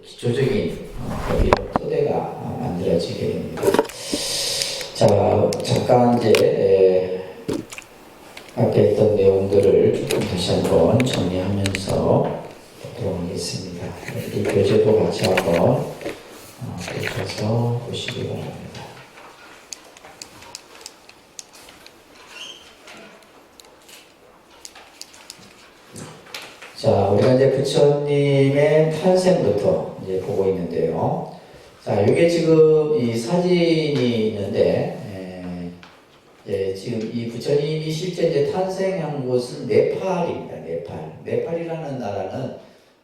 기초적인 이런 토대가 만들어지게 됩니다. 자, 잠깐 이제 앞에 했던 내용들을 다시 한번 정리하면서 보도록 하겠습니다. 이 교재도 같이 한번 보셔서 보시기 바랍니다. 자, 우리가 이제 부처님의 탄생부터 이제 보고 있는데요. 자, 이게 지금 이 사진이 있는데, 지금 이 부처님이 실제 이제 탄생한 곳은 네팔입니다. 네팔이라는 나라는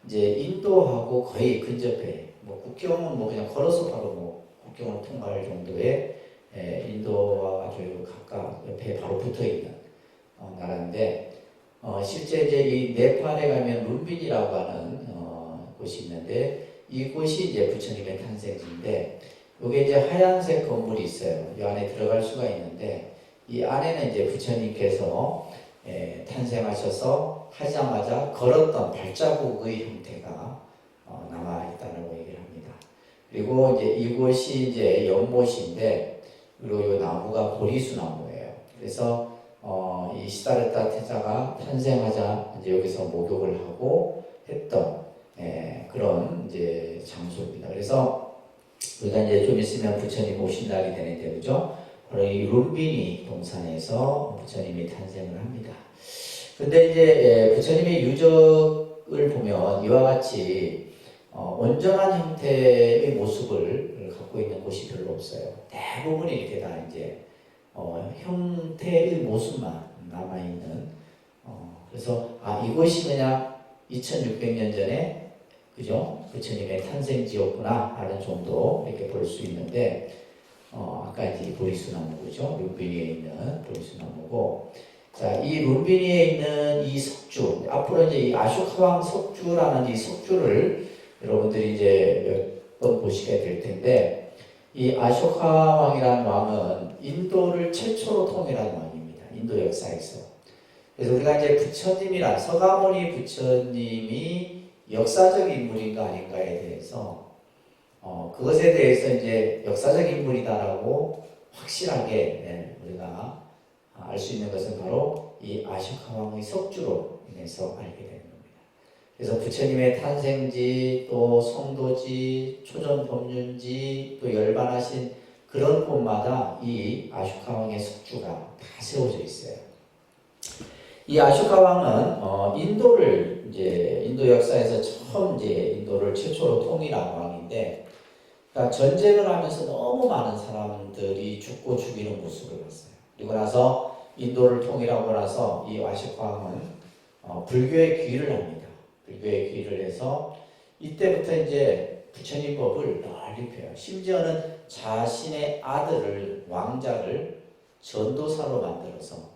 이제 인도하고 거의 근접해. 뭐 국경은 뭐 그냥 걸어서 바로 뭐 국경을 통과할 정도의 인도와 아주 가까 옆에 바로 붙어 있는 나라인데, 실제 이제 이 네팔에 가면 룸빈이라고 하는 곳이 있는데, 이곳이 이제 부처님의 탄생지인데, 여기 이제 하얀색 건물이 있어요. 이 안에 들어갈 수가 있는데, 이 안에는 이제 부처님께서 탄생하셔서 하자마자 걸었던 발자국의 형태가 남아 있다고 얘기를 합니다. 그리고 이제 이곳이 이제 연못인데, 그리고 이 나무가 보리수 나무예요. 그래서 이 시다르타 태자가 탄생하자 이제 여기서 목욕을 하고 했던 그런 이제 장소입니다. 그래서 우리가 이제 좀 있으면 부처님 오신 날이 되는데, 그죠? 바로 이 룸비니 동산에서 부처님이 탄생을 합니다. 근데 이제 부처님의 유적을 보면 이와 같이 온전한 형태의 모습을 갖고 있는 곳이 별로 없어요. 대부분이 이렇게 다 이제 형태의 모습만 남아있는, 그래서 이곳이 그냥 2600년 전에 그죠? 부처님의 탄생지였구나 하는 정도 이렇게 볼 수 있는데, 아까 이제 보리수나무죠. 룸비니에 있는 보리수나무고, 자, 이 룸비니에 있는 이 석주, 앞으로 이제 이 아쇼카왕 석주라는 이 석주를 여러분들이 이제 몇 번 보시게 될 텐데, 이 아쇼카왕이라는 왕은 인도를 최초로 통일한 왕입니다. 인도 역사에서. 그래서 우리가 이제 부처님이란 서가모니 부처님이 역사적 인물인가 아닌가에 대해서 그것에 대해서 이제 역사적 인물이다라고 확실하게 우리가 알 수 있는 것은 바로 이 아쇼카왕의 석주로 인해서 알게 되는 겁니다. 그래서 부처님의 탄생지, 또 성도지, 초전법륜지, 또 열반하신 그런 곳마다 이 아쇼카왕의 석주가 다 세워져 있어요. 이 아쇼카왕은 인도를 이제 인도 역사에서 처음 이제 인도를 최초로 통일한 왕인데, 그러니까 전쟁을 하면서 너무 많은 사람들이 죽고 죽이는 모습을 봤어요. 그리고 나서 인도를 통일하고 나서 이 아쇼카왕은 불교의 귀를 합니다. 불교의 귀를 해서 이때부터 이제 부처님 법을 널리 펴요. 심지어는 자신의 아들을, 왕자를 전도사로 만들어서,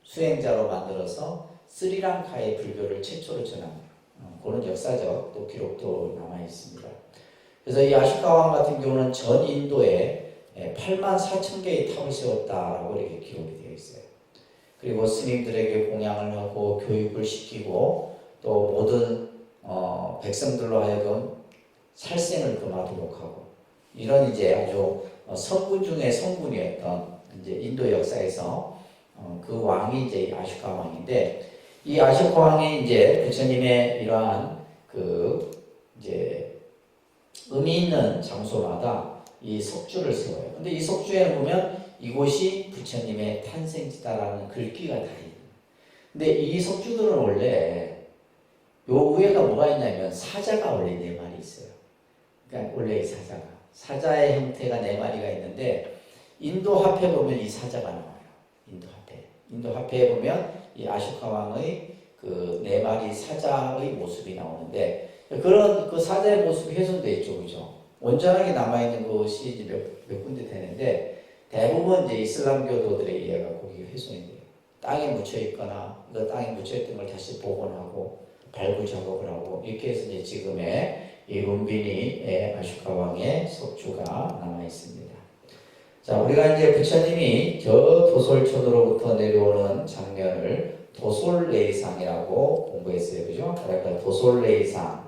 수행자로 만들어서 스리랑카의 불교를 최초로 전한 그런 역사적 또 기록도 남아 있습니다. 그래서 이 아쇼카왕 같은 경우는 전 인도에 84,000개의 탑을 세웠다라고 이렇게 기록이 되어 있어요. 그리고 스님들에게 공양을 하고 교육을 시키고, 또 모든 백성들로 하여금 살생을 금하도록 하고, 이런 이제 아주 성군 중의 성군이었던 이제 인도 역사에서 그 왕이 이제 아쇼카 왕인데, 이 아쇼카 왕이 이제 부처님의 이러한 그 이제 의미 있는 장소마다 이 석주를 세워요. 근데 이 석주에 보면 이곳이 부처님의 탄생지다라는 글귀가 다 있어요. 근데 이 석주들은 원래 요 위에가 뭐가 있냐면 사자가 원래 4마리 있어요. 그러니까 원래 이 사자의 형태가 4마리가 있는데, 인도 화폐 보면 이 사자가 나와요. 인도 화폐에 보면 이 아쇼카 왕의 그 4마리 사자의 모습이 나오는데, 그런 그 사자의 모습이 훼손되어 있죠, 그죠? 온전하게 남아있는 것이 이제 몇 군데 되는데, 대부분 이제 이슬람교도들에 의해가 거기 훼손이 돼요. 땅에 묻혀있거나, 그 땅에 묻혀있던 걸 다시 복원하고, 발굴 작업을 하고, 이렇게 해서 이제 지금의 이 룸비니의 아쇼카 왕의 석주가 남아있습니다. 자, 우리가 이제 부처님이 저 도솔천으로부터 내려오는 장면을 도솔레이상이라고 공부했어요. 그죠? 그러니까 도솔레이상.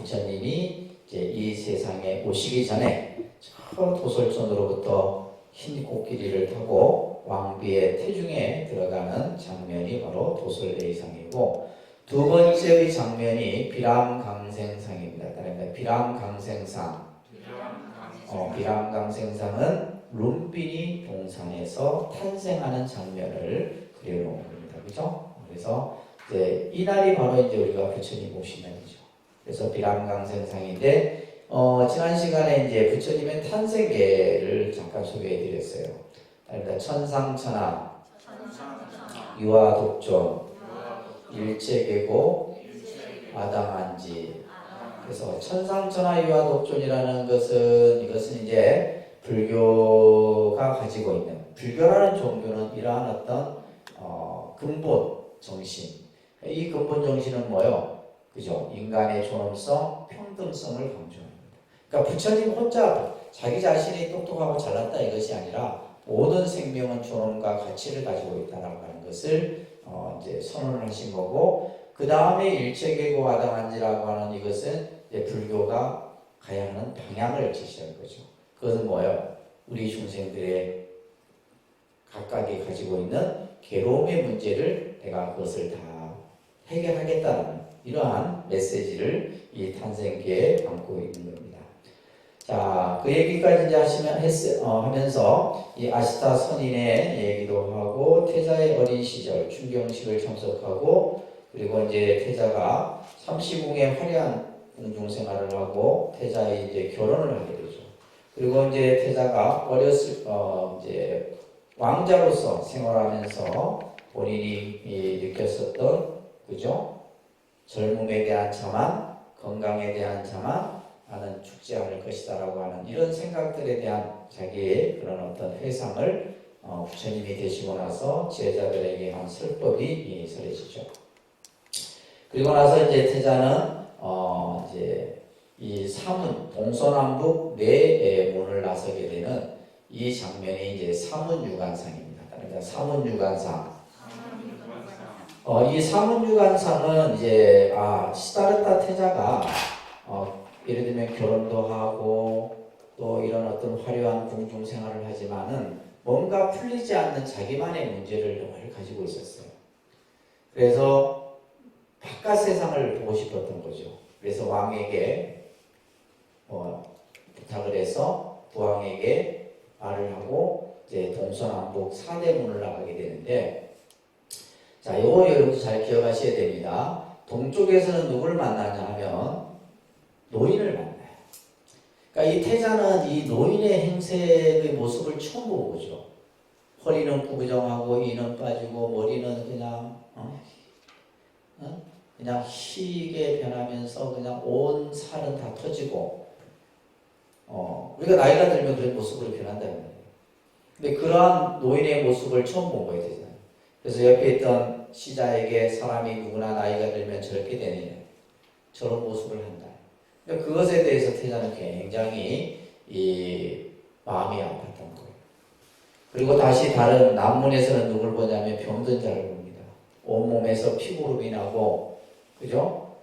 부처님이 이제 이 세상에 오시기 전에 저 도솔천으로부터 흰 코끼리를 타고 왕비의 태중에 들어가는 장면이 바로 도솔레이상이고, 두 번째의 장면이 비람강생상입니다. 따라합니다. 비람강생상. 비람강생상은 룸비니 동산에서 탄생하는 장면을 그려놓은 겁니다. 그죠? 그래서 이제 이날이 바로 이제 우리가 부처님 오신 날이죠. 그래서 비람강생상인데, 지난 시간에 이제 부처님의 탄생계를 잠깐 소개해 드렸어요. 그러니까 천상천하, 유아독존, 일체계고, 아당한지. 그래서 천상천하 유아독존이라는 것은, 이것은 이제 불교가 가지고 있는, 불교라는 종교는 이러한 어떤 근본 정신, 이 근본 정신은 뭐요? 그죠? 인간의 존엄성, 평등성을 강조합니다. 그러니까 부처님 혼자 자기 자신이 똑똑하고 잘났다 이것이 아니라 모든 생명은 존엄과 가치를 가지고 있다라고 하는 것을 이제 선언을 하신 거고, 그 다음에 일체계고 아당한지라고 하는 이것은 이제 불교가 가야 하는 방향을 제시한 거죠. 그것은 뭐예요? 우리 중생들의 각각이 가지고 있는 괴로움의 문제를 내가 그것을 다 해결하겠다는 이러한 메시지를 이 탄생기에 담고 있는 겁니다. 자, 그 얘기까지 이제 하면서 이 아시타 선인의 얘기도 하고, 태자의 어린 시절 충경식을 참석하고, 그리고 이제 태자가 삼시궁의 화려한 궁중 생활을 하고 태자의 이제 결혼을 하게 되죠. 그리고 이제 태자가 이제 왕자로서 생활하면서 본인이 느꼈었던, 그죠? 젊음에 대한 자만, 건강에 대한 자만, 나는 죽지 않을 것이다라고 하는 이런 생각들에 대한 자기의 그런 어떤 회상을 부처님이 되시고 나서 제자들에게 한 설법이 설해지죠. 그리고 나서 이제 태자는 이제 이 사문, 동서남북 네 문을 나서게 되는 이 장면이 이제 사문유관상입니다. 그러니까 사문유관상. 이 사문유관상은 이제 시다르타 태자가 예를 들면 결혼도 하고 또 이런 어떤 화려한 궁중 생활을 하지만은 뭔가 풀리지 않는 자기만의 문제를 늘 가지고 있었어요. 그래서 바깥 세상을 보고 싶었던 거죠. 그래서 왕에게 부탁을 해서 부왕에게 말을 하고 이제 동서남북 4대 문을 나가게 되는데, 자, 요거 여러분들 잘 기억하셔야 됩니다. 동쪽에서는 누구를 만나냐 하면 노인을 만나요. 그러니까 이 태자는 이 노인의 행색의 모습을 처음 본 거죠. 허리는 구부정하고 이는 빠지고 머리는 그냥 그냥 희게 변하면서 그냥 온 살은 다 터지고, 우리가 나이가 들면 그런 모습으로 변한다는 거예요. 근데 그러한 노인의 모습을 처음 본 거예요, 태자는. 그래서 옆에 있던 시자에게 사람이 누구나 나이가 들면 저렇게 되느냐, 저런 모습을 한다. 그러니까 그것에 대해서 태자는 굉장히 마음이 아팠던 거예요. 그리고 다시 다른 남문에서는 누굴 보냐면 병든 자를 봅니다. 온몸에서 피고름이 나고, 그죠?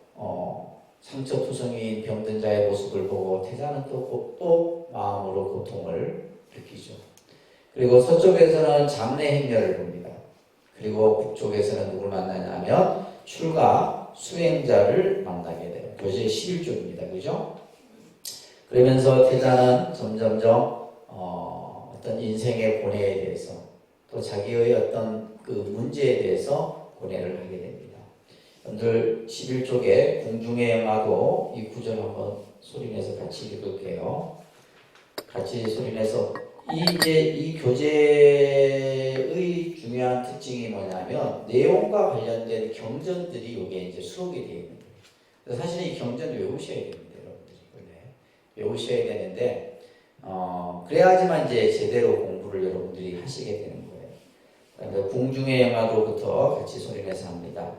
상처투성이인 병든 자의 모습을 보고 태자는 또 마음으로 고통을 느끼죠. 그리고 서쪽에서는 장례 행렬을 봅니다. 그리고 북쪽에서는 누굴 만나냐면 출가 수행자를 만나게 돼요. 교제 11조입니다. 그죠? 그러면서 태자는 점점점 어떤 인생의 고뇌에 대해서 또 자기의 어떤 그 문제에 대해서 고뇌를 하게 됩니다. 여러분들 11쪽에 궁중의 영화도 이 구절 한번 소리내서 같이 읽을게요. 같이 소리내서 이 교재의 중요한 특징이 뭐냐면 내용과 관련된 경전들이 여기에 이제 수록이 되어 있는 거예요. 그래서 사실 이 경전을 외우셔야 됩니다, 여러분들이. 외우셔야 되는데 그래야지만 이제 제대로 공부를 여러분들이 하시게 되는 거예요. 그러니까 궁중의 영화도부터 같이 소리내서 합니다.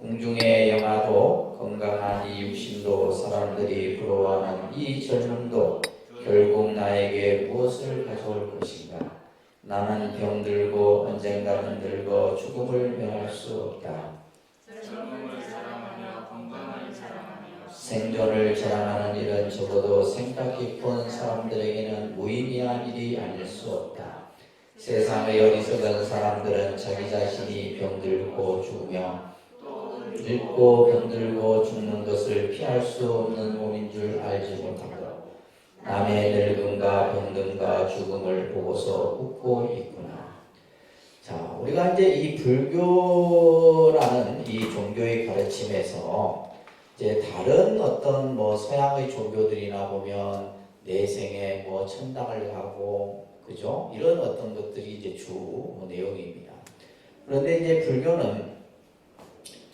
궁중의 영화도 건강한 이 육신도 사람들이 부러워하는 이 젊음도 결국 나에게 무엇을 가져올 것인가? 나는 병들고 언젠가는 늙어 죽음을 면할 수 없다. 생존을 자랑하는 일은 적어도 생각 깊은 사람들에게는 무의미한 일이 아닐 수 없다. 세상의 어리석은 사람들은 자기 자신이 병들고 죽으며 늙고 병들고 죽는 것을 피할 수 없는 몸인 줄 알지 못하고 남의 늙음과 병듦과 죽음을 보고서 웃고 있구나. 자, 우리가 이제 이 불교라는 이 종교의 가르침에서 이제 다른 어떤 뭐 서양의 종교들이나 보면 내생에 뭐 천당을 가고 그죠? 이런 어떤 것들이 이제 주 내용입니다. 그런데 이제 불교는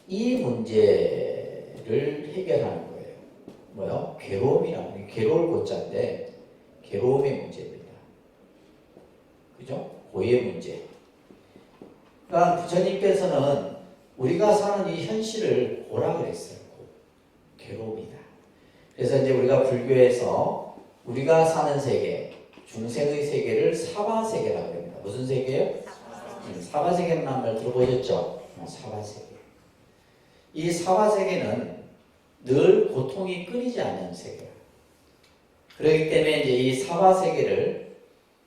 이 문제를 해결하는 거예요. 뭐요? 괴로움이라는 괴로울 고자인데 괴로움의 문제입니다. 그죠? 고의 문제. 그러니까 부처님께서는 우리가 사는 이 현실을 고라 그랬어요. 괴로움이다. 그래서 이제 우리가 불교에서 우리가 사는 세계, 중생의 세계를 사바세계라고 합니다. 무슨 세계요? 사바세계라는 말 들어보셨죠? 사바세계. 이 사바세계는 늘 고통이 끊이지 않는 세계야. 그렇기 때문에 이제 이 사바세계를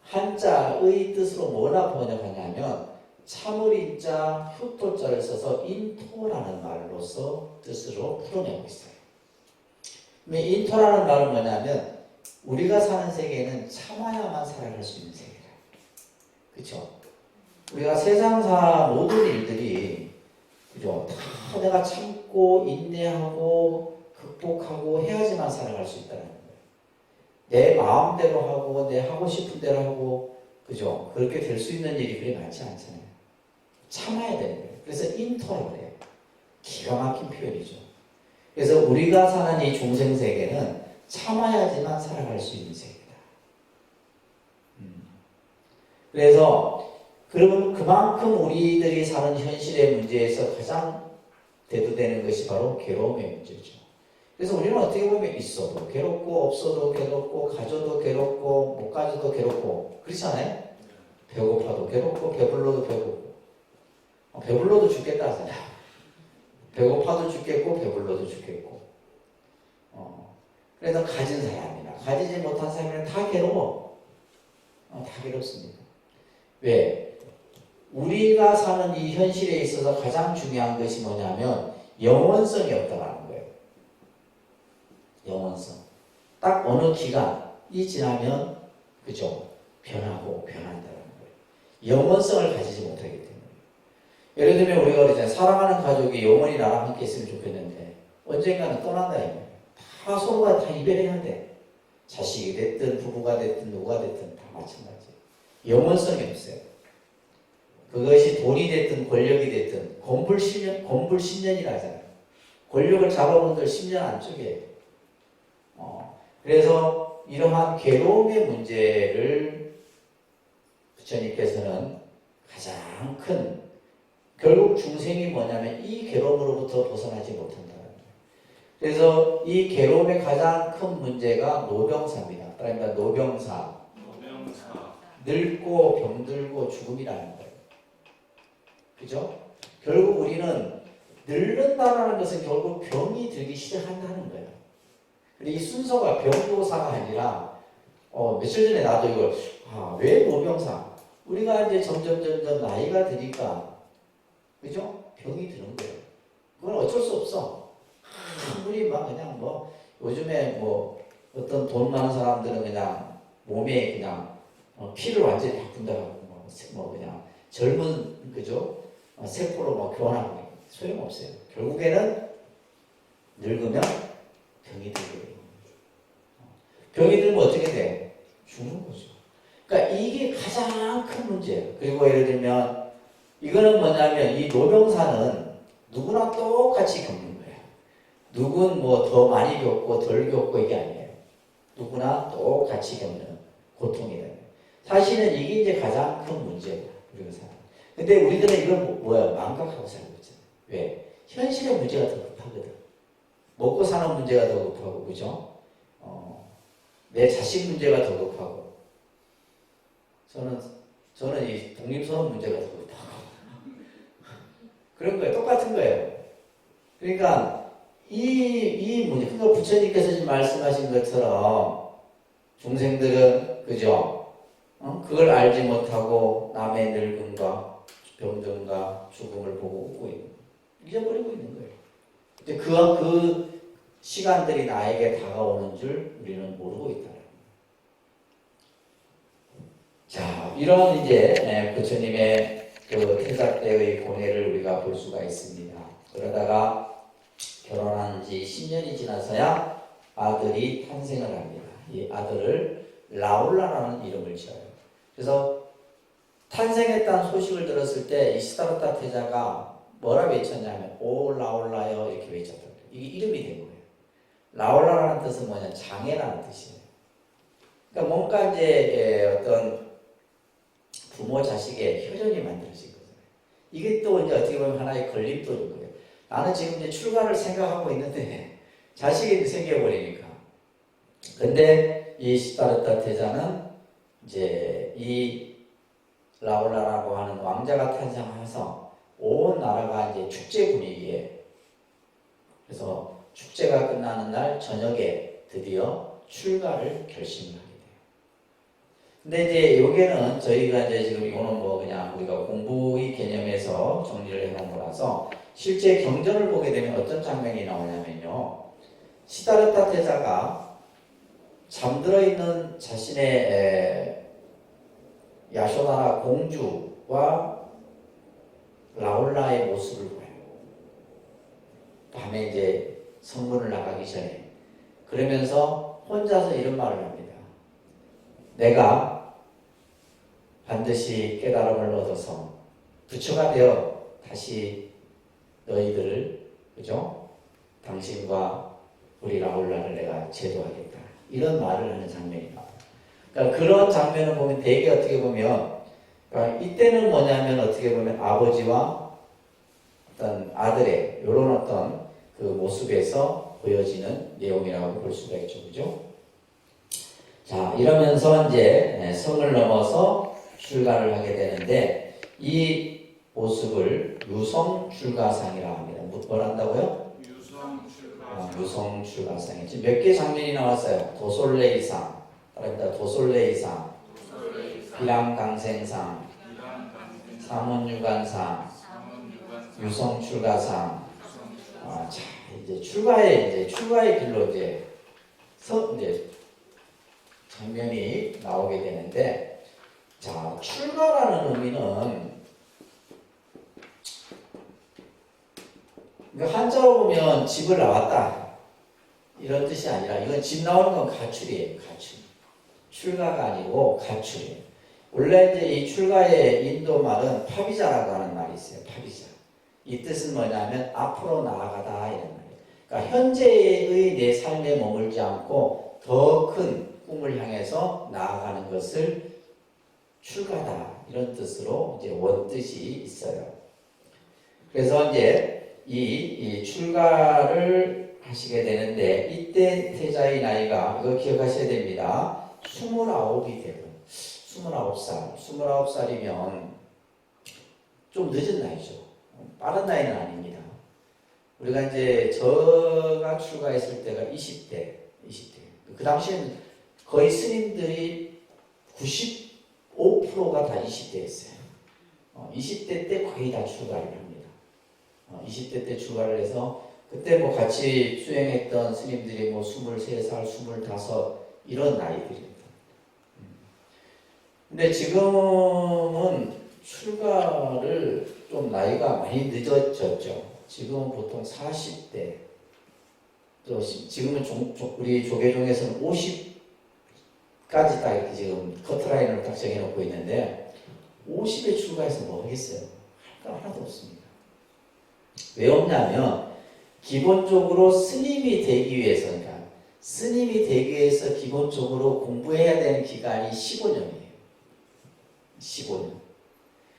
한자의 뜻으로 뭐라 번역하냐면 참을 인자 효토자를 써서 인토라는 말로서 뜻으로 풀어내고 있어요. 인토라는 말은 뭐냐면 우리가 사는 세계는 참아야만 살아갈 수 있는 세계다. 그렇죠? 우리가 세상사 모든 일들이 그죠? 다 내가 참고 인내하고 극복하고 해야지만 살아갈 수 있다는 거예요. 내 마음대로 하고 내 하고 싶은 대로 하고 그죠? 그렇게 될 수 있는 일이 그리 많지 않잖아요. 참아야 되는 거예요. 그래서 인토라고 그래요. 기가 막힌 표현이죠. 그래서 우리가 사는 이 중생 세계는 참아야지만 살아갈 수 있는 세계다. 그래서 그러면 그만큼 우리들이 사는 현실의 문제에서 가장 대두되는 것이 바로 괴로움의 문제죠. 그래서 우리는 어떻게 보면 있어도 괴롭고 없어도 괴롭고 가져도 괴롭고 못 가져도 괴롭고 그렇지 않아요? 배고파도 괴롭고 배불러도 배고프고 배불러도 죽겠다 하잖아요. 배고파도 죽겠고 배불러도 죽겠고 그래서 가진 사람이나 가지지 못한 사람은 다 괴로워. 다 괴롭습니다. 왜? 우리가 사는 이 현실에 있어서 가장 중요한 것이 뭐냐면 영원성이 없다는 거예요. 영원성. 딱 어느 기간이 지나면 그죠? 변하고 변한다는 거예요. 영원성을 가지지 못하기 때문에. 예를 들면 우리가 그러잖아요. 사랑하는 가족이 영원히 나랑 함께 있으면 좋겠는데 언젠가는 떠난다 이거예요. 다 서로가 다 이별해야 돼. 자식이 됐든 부부가 됐든 누가 됐든 다 마찬가지예요. 영원성이 없어요. 그것이 돈이 됐든 권력이 됐든 건불 10년이라 하잖아요. 권력을 잡아본들 10년 안쪽에 그래서 이러한 괴로움의 문제를 부처님께서는 가장 큰 결국 중생이 뭐냐면 이 괴로움으로부터 벗어나지 못한다는 거예요. 그래서 이 괴로움의 가장 큰 문제가 노병사입니다. 그러니까 노병사. 늙고 병들고 죽음이라는 거예요. 그죠? 결국 우리는 늙는다는 것은 결국 병이 들기 시작한다는 거예요. 근데 이 순서가 병조사가 아니라 며칠 전에 나도 이걸 왜 노병사? 우리가 이제 점점 나이가 드니까 그죠? 병이 드는 거예요. 그건 어쩔 수 없어. 아무리 막 그냥 뭐 요즘에 뭐 어떤 돈 많은 사람들은 그냥 몸에 그냥 피를 완전히 바꾼다고 뭐 그냥 젊은 그죠? 세포로 뭐 교환하고 소용없어요. 결국에는 늙으면 병이 들게 병이 들면 어떻게 돼? 죽는 거죠. 그러니까 이게 가장 큰 문제예요. 그리고 예를 들면 이거는 뭐냐면 이 노병사는 누구나 똑같이 겪는 거예요. 누군 뭐 더 많이 겪고 덜 겪고 이게 아니에요. 누구나 똑같이 겪는 고통이에요. 사실은 이게 이제 가장 큰 문제예요. 우리가 사는. 근데 우리들은 이걸 뭐야? 망각하고 살고 있잖아요. 왜? 현실의 문제가 더 급하거든. 먹고 사는 문제가 더 급하고, 그죠? 내 자식 문제가 더 급하고. 저는 이 독립선언 문제가 더 급하고. 그런 거예요. 똑같은 거예요. 그러니까 이 문제, 그러니까 부처님께서 지금 말씀하신 것처럼 중생들은, 그죠? 그걸 알지 못하고 남의 늙음과 병든과 죽음을 보고 웃고 있는, 잊어버리고 있는 거예요. 근데 그 시간들이 나에게 다가오는 줄 우리는 모르고 있다. 자, 이런 이제 부처님의 그 태자 때의 고뇌를 우리가 볼 수가 있습니다. 그러다가 결혼한 지 10년이 지나서야 아들이 탄생을 합니다. 이 아들을 라울라라는 이름을 지어요. 그래서 탄생했다는 소식을 들었을 때 이 시다르타 태자가 뭐라 외쳤냐면 오 라울라여 이렇게 외쳤다. 이게 이름이 된 거예요. 라울라라는 뜻은 뭐냐? 장애라는 뜻이에요. 그러니까 뭔가 이제 어떤 부모 자식의 혈연이 만들어진 거잖아요. 이게 또 이제 어떻게 보면 하나의 걸림돌인 거예요. 나는 지금 이제 출가를 생각하고 있는데 자식이 생겨버리니까. 근데 이 시다르타 태자는 이제 이 라울라라고 하는 왕자가 탄생해서 온 나라가 이제 축제 분위기에, 그래서 축제가 끝나는 날 저녁에 드디어 출가를 결심하게 돼요. 근데 이제 여기는 저희가 이제 지금 이거는 뭐 그냥 우리가 공부의 개념에서 정리를 해놓은 거라서 실제 경전을 보게 되면 어떤 장면이 나오냐면요. 시다르타 태자가 잠들어 있는 자신의 야쇼다나 공주와 라울라의 모습을 봐요. 밤에 이제 성문을 나가기 전에. 그러면서 혼자서 이런 말을 합니다. 내가 반드시 깨달음을 얻어서 부처가 되어 다시 너희들을, 그죠? 당신과 우리 라울라를 내가 제도하겠다. 이런 말을 하는 장면이 나와요. 그러니까 그런 장면을 보면 되게 어떻게 보면, 그러니까 이때는 뭐냐면 어떻게 보면 아버지와 어떤 아들의 이런 어떤 그 모습에서 보여지는 내용이라고 볼 수가 있죠. 그죠? 자, 이러면서 이제 성을 넘어서 출가를 하게 되는데 이 모습을 유성출가상이라고 합니다. 뭘 한다고요? 유성출가상. 지금 몇 개 장면이 나왔어요. 도솔레이상, 따라합니다. 도솔레이상, 비랑강생상, 삼원유관상, 유성출가상. 자, 이제 출가의 길로 이제 장면이 나오게 되는데, 자, 출가라는 의미는, 그러니까 한자로 보면 집을 나왔다 이런 뜻이 아니라, 이건 집 나오는 건 가출이에요. 가출. 출가가 아니고 가출이에요. 원래 이제 이 출가의 인도 말은 파비자라고 하는 말이 있어요. 파비자. 이 뜻은 뭐냐면 앞으로 나아가다 이런 말이에요. 그러니까 현재의 내 삶에 머물지 않고 더 큰 꿈을 향해서 나아가는 것을 출가다 이런 뜻으로 이제 원뜻이 있어요. 그래서 이제 이 출가를 하시게 되는데, 이때 태자의 나이가, 이거 기억하셔야 됩니다. 29이 되고 29살. 29살이면 좀 늦은 나이죠. 빠른 나이는 아닙니다. 우리가 이제 저가 출가했을 때가 20대. 그 당시에는 거의 스님들이 95%가 다 20대였어요. 20대 때 거의 다 출가를 합니다. 20대 때 출가를 해서 그때 뭐 같이 수행했던 스님들이 뭐 23살, 25 이런 나이들입니다. 근데 지금은 출가를 좀 나이가 많이 늦어졌죠. 지금은 보통 40대, 또 지금은 우리 조계종에서는 50까지 딱 이렇게 지금 커트라인으로 딱 정해놓고 있는데, 50에 출가해서 뭐 하겠어요? 할 거 하나도 없습니다. 왜 없냐면 기본적으로 스님이 되기 위해서, 그러니까 스님이 되기 위해서 기본적으로 공부해야 되는 기간이 15년이에요. 15년.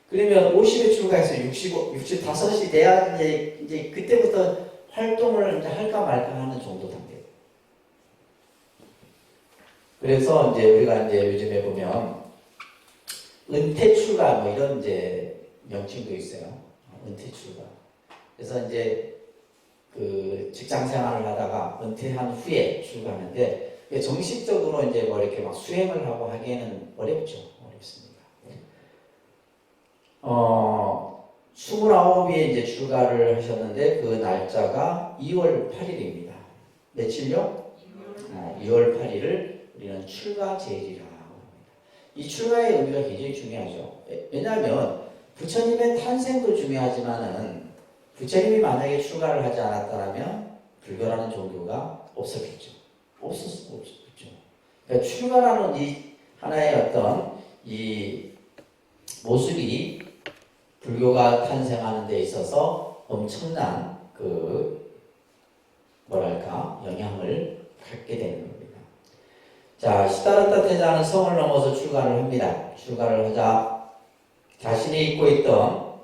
그러면 50에 출가해서 65이 돼야 이제 그때부터 활동을 이제 할까 말까 하는 정도 단계. 그래서 이제 우리가 이제 요즘에 보면 은퇴 출가 뭐 이런 이제 명칭도 있어요. 은퇴 출가. 그래서 이제 그 직장 생활을 하다가 은퇴한 후에 출가하는데 정식적으로 이제 뭐 이렇게 막 수행을 하고 하기에는 어렵죠. 어렵습니다. 29에 이제 출가를 하셨는데 그 날짜가 2월 8일입니다. 며칠요? 2월 8일을 우리는 출가제일이라고 합니다. 이 출가의 의미가 굉장히 중요하죠. 왜냐하면 부처님의 탄생도 중요하지만은 부처님이 만약에 출가를 하지 않았다면 불교라는 종교가 없었겠죠. 없었죠. 그러니까 출가라는 이 하나의 어떤 이 모습이 불교가 탄생하는 데 있어서 엄청난 그 뭐랄까 영향을 갖게 되는 겁니다. 자, 시다르타 태자는 성을 넘어서 출가를 합니다. 출가를 하자 자신이 입고 있던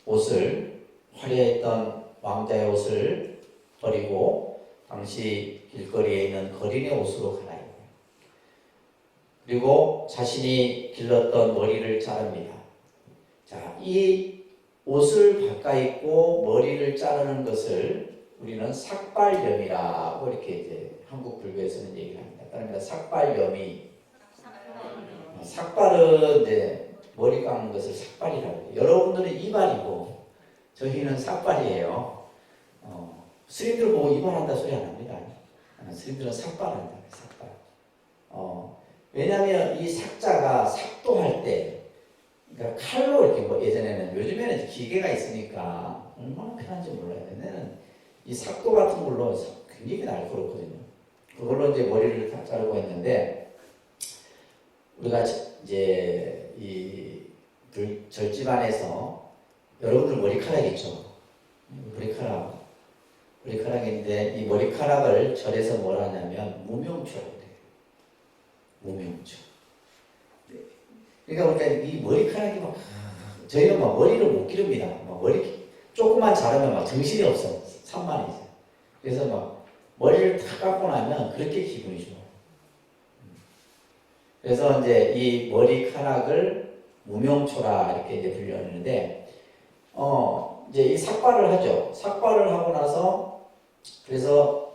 옷을 화려했던 왕자의 옷을 버리고 당시 길거리에 있는 거린의 옷으로 갈아입어요. 그리고 자신이 길렀던 머리를 자릅니다. 자, 이 옷을 바꿔 입고 머리를 자르는 것을 우리는 삭발염이라고 이렇게 이제 한국 불교에서는 얘기를 합니다. 따릅니다. 삭발염이. 삭발은 이제 머리 감는 것을 삭발이라고 해요. 여러분들은 이발이고 저희는 삭발이에요. 스님들 보고 이발한다 소리 안 합니다. 스님들은 삭발한다. 삭발. 왜냐하면 이 삭자가 삭도할 때 그러니까 칼로 이렇게 뭐 예전에는 요즘에는 기계가 있으니까 얼마나 편한지 몰라요. 옛날에는 이 삭도 같은 걸로 굉장히 날카롭거든요. 그걸로 이제 머리를 다 자르고 했는데 우리가 이제 이 절집안에서 여러분들 머리카락 있죠? 머리카락인데 이 머리카락을 절에서 뭘 하냐면 무명초라고 해요. 무명초. 그러니까 우리가 이 머리카락이 막 저희는 막 머리를 못 기릅니다. 막 머리 조금만 자르면 막 정신이 없어. 산만해져. 그래서 막 머리를 다 감고 나면 그렇게 기분이 좋아. 그래서 이제 이 머리카락을 무명초라 이렇게 이제 불리는데 이제 이 삭발을 하죠. 삭발을 하고 나서 그래서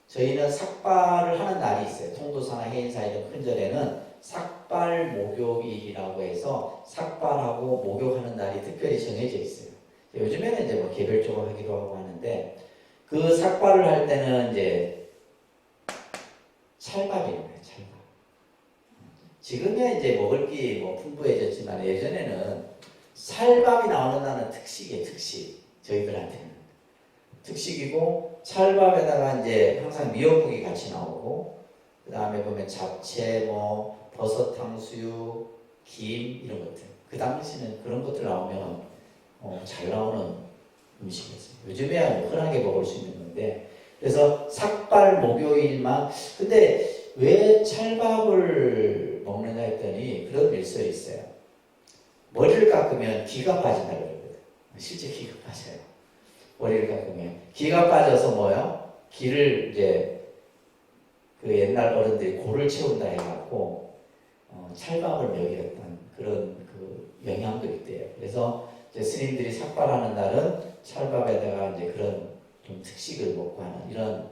저희는 삭발을 하는 날이 있어요. 통도사나 해인사 이런 큰 절에는 삭발 목욕일이라고 해서 삭발하고 목욕하는 날이 특별히 정해져 있어요. 요즘에는 이제 뭐 개별적으로 하기도 하고 하는데 그 삭발을 할 때는 이제 찰밥이에요. 찰밥. 지금이야 이제 먹을 게 뭐 풍부해졌지만 예전에는 찰밥이 나오는 날은 특식이에요. 특식. 저희들한테는 특식이고 찰밥에다가 이제 항상 미역국이 같이 나오고 그 다음에 보면 잡채 뭐 버섯 탕수육, 김 이런 것들. 그 당시는 그런 것들 나오면 잘 나오는 음식이었어요. 요즘에야 흔하게 먹을 수 있는 건데 그래서 삭발 목요일만 근데 왜 찰밥을 먹느냐 했더니 그런 일설이 있어요. 머리를 깎으면 기가 빠진다고 그러거든요. 실제 기가 빠져요. 머리를 깎으면 기가 빠져서 뭐요? 기를 이제 그 옛날 어른들이 고를 채운다 해갖고 찰밥을 먹였던 그런 그 영향도 있대요. 그래서 이제 스님들이 삭발하는 날은 찰밥에다가 이제 그런 좀 특식을 먹고 하는 이런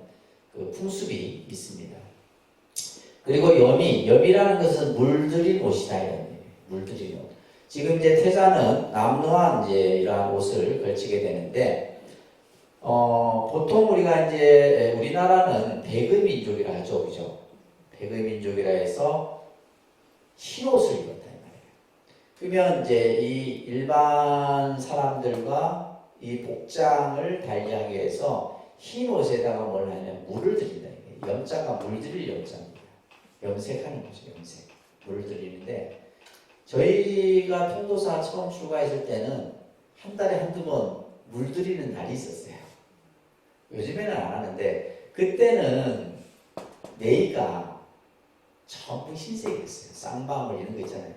그 풍습이 있습니다. 그리고 염이라는 것은 물들인 옷이다 이런 얘기예요. 물들인 옷. 지금 이제 태자는 남루한 이제 이러한 옷을 걸치게 되는데 보통 우리가 이제 우리나라는 백의민족이라 하죠, 그죠? 백의민족이라 해서 흰 옷을 입었다 이 말이에요. 그러면 이제 이 일반 사람들과 이 복장을 달리하기 위해서 흰 옷에다가 뭘 하냐면 물을 들인다. 염자가 물들일 염자입니다. 염색하는 거죠, 염색. 물을 들이는데 저희가 통도사 처음 출가했을 때는 한 달에 한두 번 물들이는 날이 있었어요. 요즘에는 안 하는데 그때는 네이가 전부 흰색이었어요. 쌍방울 이런 거 있잖아요.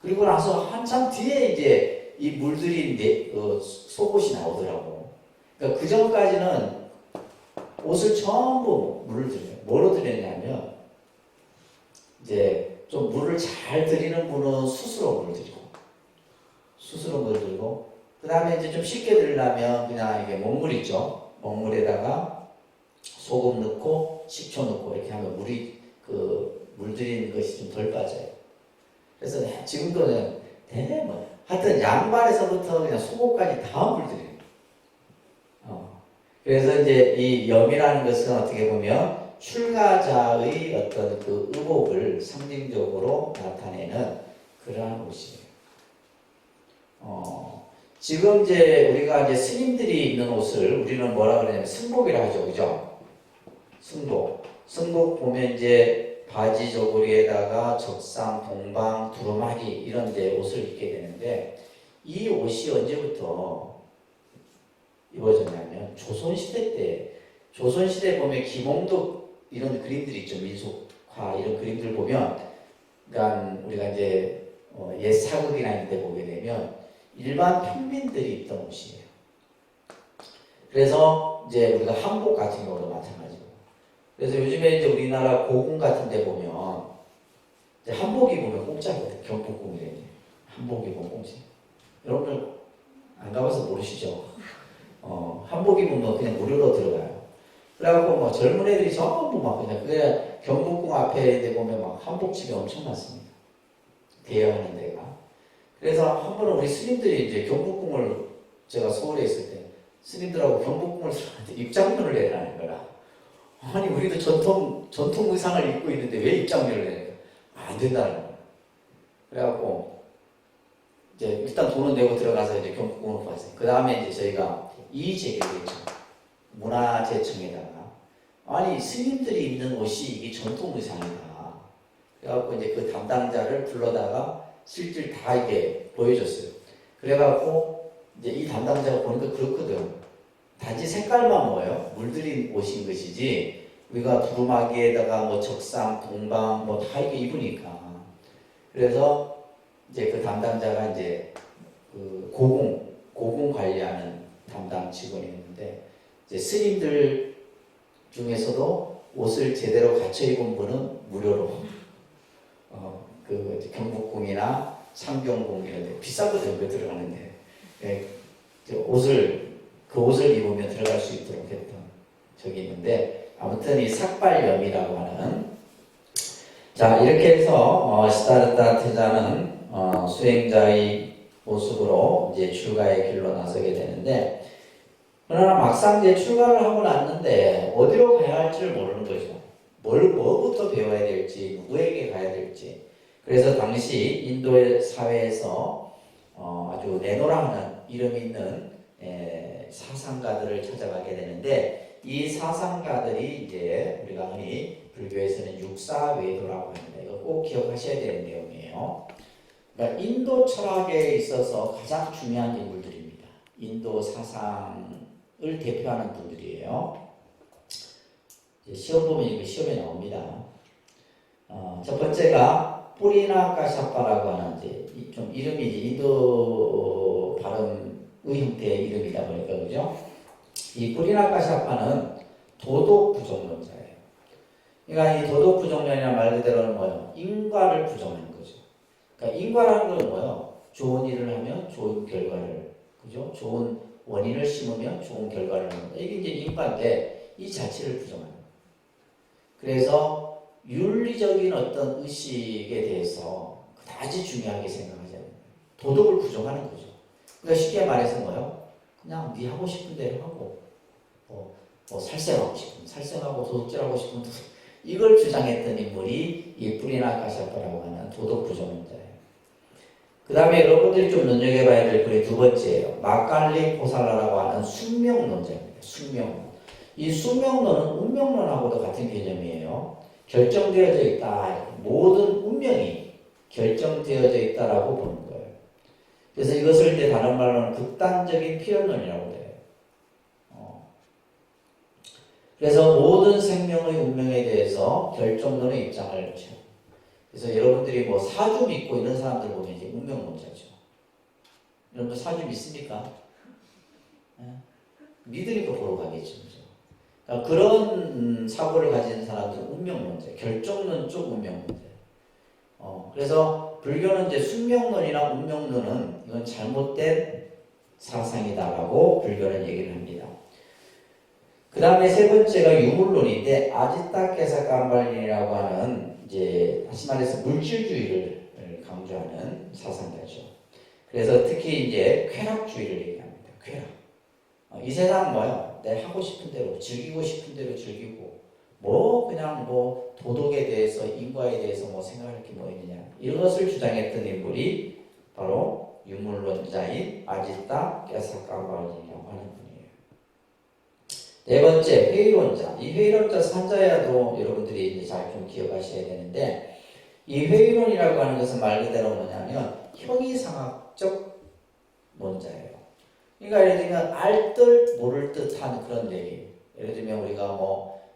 그리고 나서 한참 뒤에 이제 이 물들인 속옷이 나오더라고. 그러니까 그 전까지는 옷을 전부 물을 들여요. 뭐로 들였냐면 이제 좀 물을 잘 들이는 분은 숯으로 물을 들이고 그 그 다음에 이제 좀 쉽게 들으려면 그냥 이게 먹물 있죠. 먹물에다가 소금 넣고 식초 넣고 이렇게 하면 물들이는 것이 좀 덜 빠져요. 그래서 지금도는 대대 하여튼 양발에서부터 그냥 속옷까지 다 물들여요. 그래서 이제 이 염이라는 것은 어떻게 보면 출가자의 어떤 그 의복을 상징적으로 나타내는 그러한 옷이에요. 지금 이제 우리가 이제 스님들이 입는 옷을 우리는 뭐라 그러냐면 승복이라 하죠, 그죠? 승복 보면 이제 바지 저고리에다가 적상, 동방, 두루마기 이런 데 옷을 입게 되는데 이 옷이 언제부터 입어졌냐면 조선시대 보면 기몽독 이런 그림들이 있죠. 민속화 이런 그림들 보면 그러니까 우리가 이제 옛 사극이나 이런 데 보게 되면 일반 평민들이 입던 옷이에요. 그래서 이제 우리가 한복 같은 경우도 마찬가지고. 그래서 요즘에 이제 우리나라 고궁 같은 데 보면 이제 한복 입으면 공짜거든. 경복궁이래. 한복 입으면 공짜. 여러분들 안 가봐서 모르시죠? 한복 입으면 그냥 무료로 들어가요. 그래갖고 뭐 젊은 애들이 전부 막 그냥 경복궁 앞에 보면 막 한복집이 엄청 많습니다. 대여하는 데가. 그래서 한 번은 우리 스님들이 이제 경복궁을 제가 서울에 있을 때 스님들하고 경복궁을 들어갔는데 입장료를 내라는 거라. 아니 우리도 전통 의상을 입고 있는데 왜 입장료를 내는 거야? 안 된다는 거야. 그래갖고 이제 일단 돈을 내고 들어가서 이제 경복궁을 봤어요. 그 다음에 이제 저희가 이의 제기를 했죠. 문화재청에다가 아니 스님들이 입는 옷이 이게 전통 의상이다. 그래갖고 이제 그 담당자를 불러다가 실질 다 이게 보여줬어요. 그래갖고 이제 이 담당자가 보니까 그렇거든. 단지 색깔만 뭐예요? 물들인 옷인 것이지 우리가 두루마기에다가 뭐 적상, 동방 뭐 다 이게 입으니까. 그래서 이제 그 담당자가 이제 그 고궁 관리하는 담당 직원이었는데 이제 스님들 중에서도 옷을 제대로 갖춰 입은 분은 무료로 그 경복궁이나 상경궁 이런 데 비싸거든요. 그 들어가는데 그 옷을 입으면 들어갈 수 있도록 했던 적이 있는데 아무튼 이 삭발염이라고 하는 자 이렇게 해서 시다르타 태자는 수행자의 모습으로 이제 출가의 길로 나서게 되는데 그러나 막상 이제 출가를 하고 났는데 어디로 가야 할지를 모르는 거죠. 뭐부터 배워야 될지 누구에게 가야 될지. 그래서 당시 인도의 사회에서 아주 네노라 하는 이름 있는 사상가들을 찾아가게 되는데 이 사상가들이 이제 우리가 흔히 불교에서는 육사외도라고 합니다. 이거 꼭 기억하셔야 되는 내용이에요. 그러니까 인도 철학에 있어서 가장 중요한 인물들입니다. 인도 사상을 대표하는 분들이에요. 시험 보면 이거 시험에 나옵니다. 첫 번째가 뿌리나 까샤파라고 하는 이제 좀 이름이 인도 발음의 형태의 이름이다 보니까 그죠? 이 뿌리나 까샤파는 도덕 부정론자예요. 그러니까 이 도덕 부정론이라는 말 그대로는 뭐예요? 인과를 부정하는 거죠. 그러니까 인과라는 건 뭐예요? 좋은 일을 하면 좋은 결과를, 그죠? 좋은 원인을 심으면 좋은 결과를 얻는다. 이게 이제 인과인데 이 자체를 부정하는 거예요. 그래서 윤리적인 어떤 의식에 대해서 그다지 중요하게 생각하지 않는 거예요. 도덕을 부정하는 거죠. 그러니까 쉽게 말해서 뭐예요? 그냥 네 하고 싶은 대로 하고 뭐 살생하고 싶으면 살생하고 도둑질하고 싶으면 이걸 주장했던 인물이 이 뿌리나 까샤파라고 하는 도덕 부정론자예요. 그 다음에 여러분들이 좀 눈여겨봐야 될 분이 두 번째예요. 마칼리 포살라라고 하는 숙명론자입니다. 숙명론. 이 숙명론은 운명론하고도 같은 개념이에요. 결정되어져 있다. 모든 운명이 결정되어져 있다라고 보는 거예요. 그래서 이것을 이제 다른 말로는 극단적인 필연론이라고 해요. 그래서 모든 생명의 운명에 대해서 결정론의 입장을 취합니다. 그래서 여러분들이 뭐 사주 믿고 있는 사람들 보면 이제 운명론자죠. 여러분들 사주 믿습니까? 믿으니까 보러 가겠죠. 그러니까 그런 사고를 가진 사람들은 운명론자, 결정론 쪽 운명론자. 그래서 불교는 이제 숙명론이나 운명론은 이건 잘못된 사상이다라고 불교는 얘기를 합니다. 그 다음에 세 번째가 유물론인데 아지타케사깜발린이라고 하는 이제 다시 말해서 물질주의를 강조하는 사상가죠. 그래서 특히 이제 쾌락주의를 얘기합니다. 쾌락. 이 세상 뭐요? 내 하고 싶은 대로 즐기고 싶은 대로 즐기고 뭐 그냥 뭐 도덕에 대해서 인과에 대해서 뭐 생각할 게 뭐 있느냐 이런 것을 주장했던 인물이 바로 유물론자인 아지타케사깜발린이라고 하는 분이에요. 네 번째 회의론자. 이 회의론자 산자야도 여러분들이 이제 잘 좀 기억하셔야 되는데 이 회의론이라고 하는 것은 말 그대로 뭐냐면 형이상학적 논자예요. 그러니까 예를 들면 알 듯 모를 듯한 그런 얘기. 예를 들면 우리가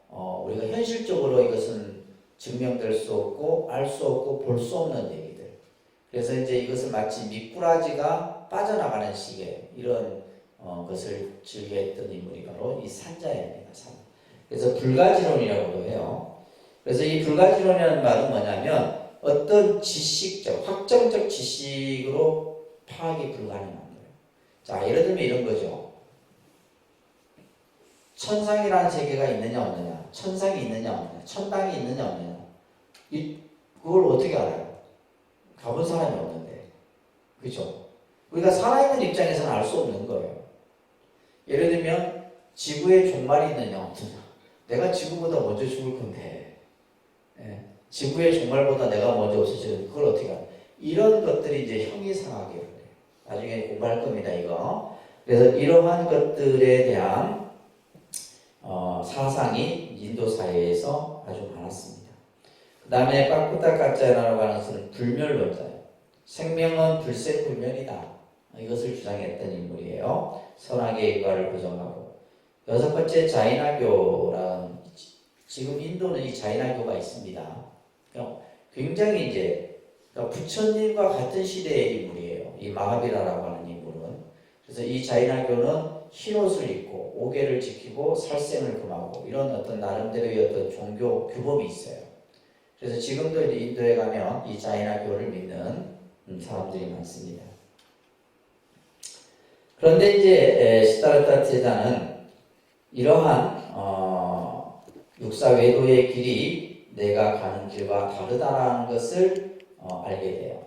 우리가 현실적으로 이것은 증명될 수 없고 알 수 없고 볼 수 없는 얘기들. 그래서 이제 이것을 마치 미꾸라지가 빠져나가는 식의 이런 것을 즐겨했던 인물이 바로 이 산자입니다. 그래서 불가지론이라고도 해요. 그래서 이 불가지론이라는 말은 뭐냐면 어떤 지식적, 확정적 지식으로 파악이 불가능한 거예요. 자, 예를 들면 이런 거죠. 천상이라는 세계가 있느냐 없느냐, 천상이 있느냐 없느냐, 천당이 있느냐 없느냐, 그걸 어떻게 알아요? 가본 사람이 없는데, 그죠? 우리가 살아있는 입장에서는 알 수 없는 거예요. 예를 들면 지구에 종말이 있느냐 없느냐, 내가 지구보다 먼저 죽을 건데, 지구의 종말보다 내가 먼저 없어지는 그걸 어떻게 알아요? 이런 것들이 이제 형이상학이에요. 나중에 공부할 겁니다, 이거. 그래서 이러한 것들에 대한 사상이 인도 사회에서 아주 많았습니다. 그 다음에 빠꾸타카짜라고 하는 것은 불멸론자예요. 생명은 불생불멸이다. 이것을 주장했던 인물이에요. 선악의 일과를 부정하고. 여섯 번째 자이나교라는, 지금 인도는 이 자이나교가 있습니다. 굉장히 이제 부처님과 같은 시대의 인물이에요. 이 마하비라라고 하는 인물은. 그래서 이 자이나교는 흰옷을 입고 오계를 지키고 살생을 금하고 이런 어떤 나름대로의 어떤 종교 규범이 있어요. 그래서 지금도 이제 인도에 가면 이 자이나교를 믿는 사람들이 많습니다. 그런데 이제 시다르타 제자는 이러한 육사 외도의 길이 내가 가는 길과 다르다라는 것을 알게 돼요.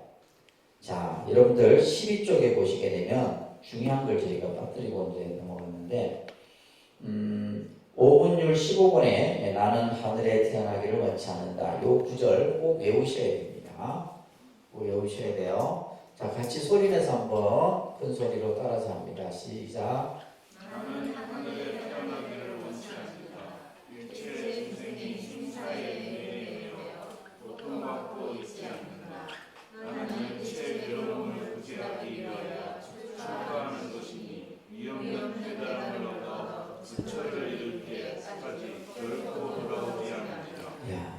자, 여러분들 12쪽에 보시게 되면 중요한 걸 저희가 빠뜨리고 이제 넘어갔는데 5분율 15권에 나는 하늘에 태어나기를 원치 않는다. 요 구절 꼭 외우셔야 됩니다. 꼭 외우셔야 돼요. 자, 같이 소리 내서 한번 큰 소리로 따라서 합니다. 시작. 나는 하늘에 태어나기를 원치 않는다. 일체 인생이 심사에 매여 고통받고 있지 않는다. 나는 일체 괴로움을 구제하기 위하여 출가하는 것이니 위험한 깨달음을 얻어 부처를 이룰 때까지 결코 돌아오지 않는다.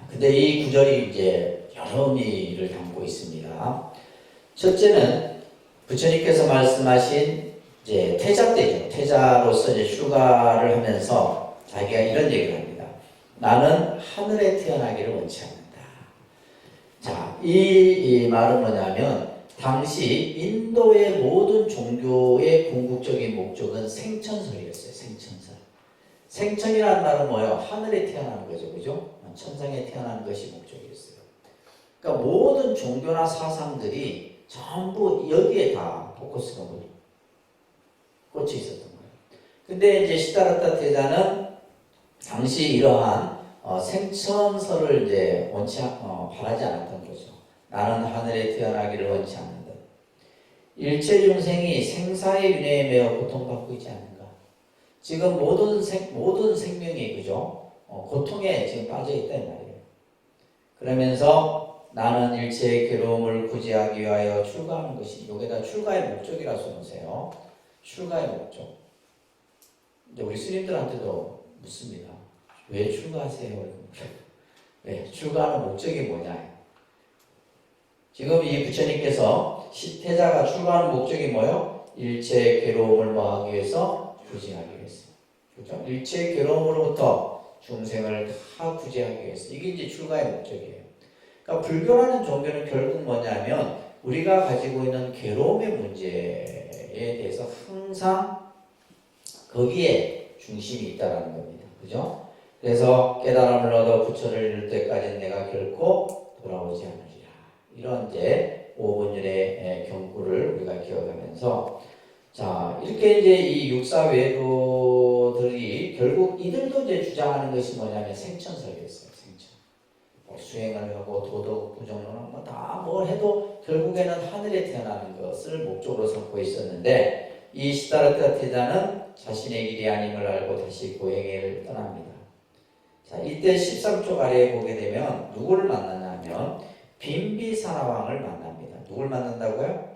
근데 이 구절이 이제 여러 의미를 담고 있습니다. 첫째는 부처님께서 말씀하신 이제 태자 때죠. 태자로서 이제 출가를 하면서 자기가 이런 얘기를 합니다. 나는 하늘에 태어나기를 원치 않는다. 자, 이 말은 뭐냐면 당시 인도의 모든 종교의 궁극적인 목적은 생천설이었어요. 생천설. 생천이라는 말은 뭐예요? 하늘에 태어나는 거죠. 그죠? 천상에 태어나는 것이 목적이었어요. 그러니까 모든 종교나 사상들이 전부 여기에 다 포커스가 꽂혀 있었던 거예요. 근데 이제 시다르타 태자는 당시 이러한 생천설을 이제 바라지 않았던 거죠. 나는 하늘에 태어나기를 원치 않는다. 일체 중생이 생사의 윤회에 매여 고통받고 있지 않는가. 지금 모든 생명이 그죠? 고통에 지금 빠져 있단 말이에요. 그러면서 나는 일체의 괴로움을 구제하기 위하여 출가하는 것이, 여기다 출가의 목적이라 써놓으세요. 출가의 목적. 이제 우리 스님들한테도 묻습니다. 왜 출가하세요? 왜? 출가하는 목적이 뭐냐? 지금 이 부처님께서 태자가 출가하는 목적이 뭐예요? 일체의 괴로움을 뭐하기 위해서? 구제하기 위해서. 그렇죠? 일체의 괴로움으로부터 중생을 다 구제하기 위해서. 이게 이제 출가의 목적이에요. 그러니까 불교라는 종교는 결국 뭐냐면 우리가 가지고 있는 괴로움의 문제에 대해서 항상 거기에 중심이 있다라는 겁니다. 그죠? 그래서 깨달음을 얻어 부처를 이룰 때까지는 내가 결코 돌아오지 않으리라. 이런 이제 오분율의 경구를 우리가 기억하면서 자, 이렇게 이제 이 육사 외도들이 결국 이들도 이제 주장하는 것이 뭐냐면 생천설이었어요. 생천. 뭐 수행을 하고 도덕, 부정론 뭐 다 뭘 해도 결국에는 하늘에 태어나는 것을 목적으로 삼고 있었는데 이 시다르타 태자는 자신의 길이 아님을 알고 다시 고행을 떠납니다. 자, 이때 13쪽 아래에 보게 되면 누구를 만나냐면 빈비사라왕을 만납니다. 누굴 만난다고요?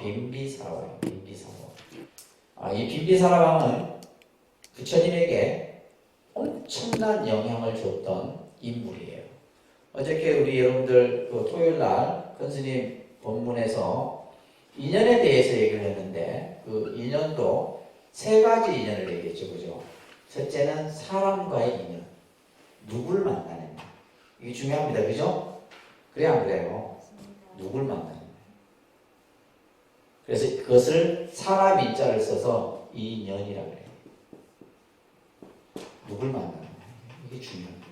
빈비사라왕. 이 빈비사라왕은 부처님에게 엄청난 영향을 줬던 인물이에요. 어저께 우리 여러분들 그 토요일날 큰스님 본문에서 인연에 대해서 얘기를 했는데 그 인연도 세 가지 인연을 얘기했죠. 그죠? 첫째는 사람과의 인연. 누굴 만나느냐. 이게 중요합니다. 그죠? 그래 안 그래요? 누굴 만나느냐. 그래서 그것을 사람 인자를 써서 인연이라고 해요. 누굴 만나느냐. 이게 중요합니다.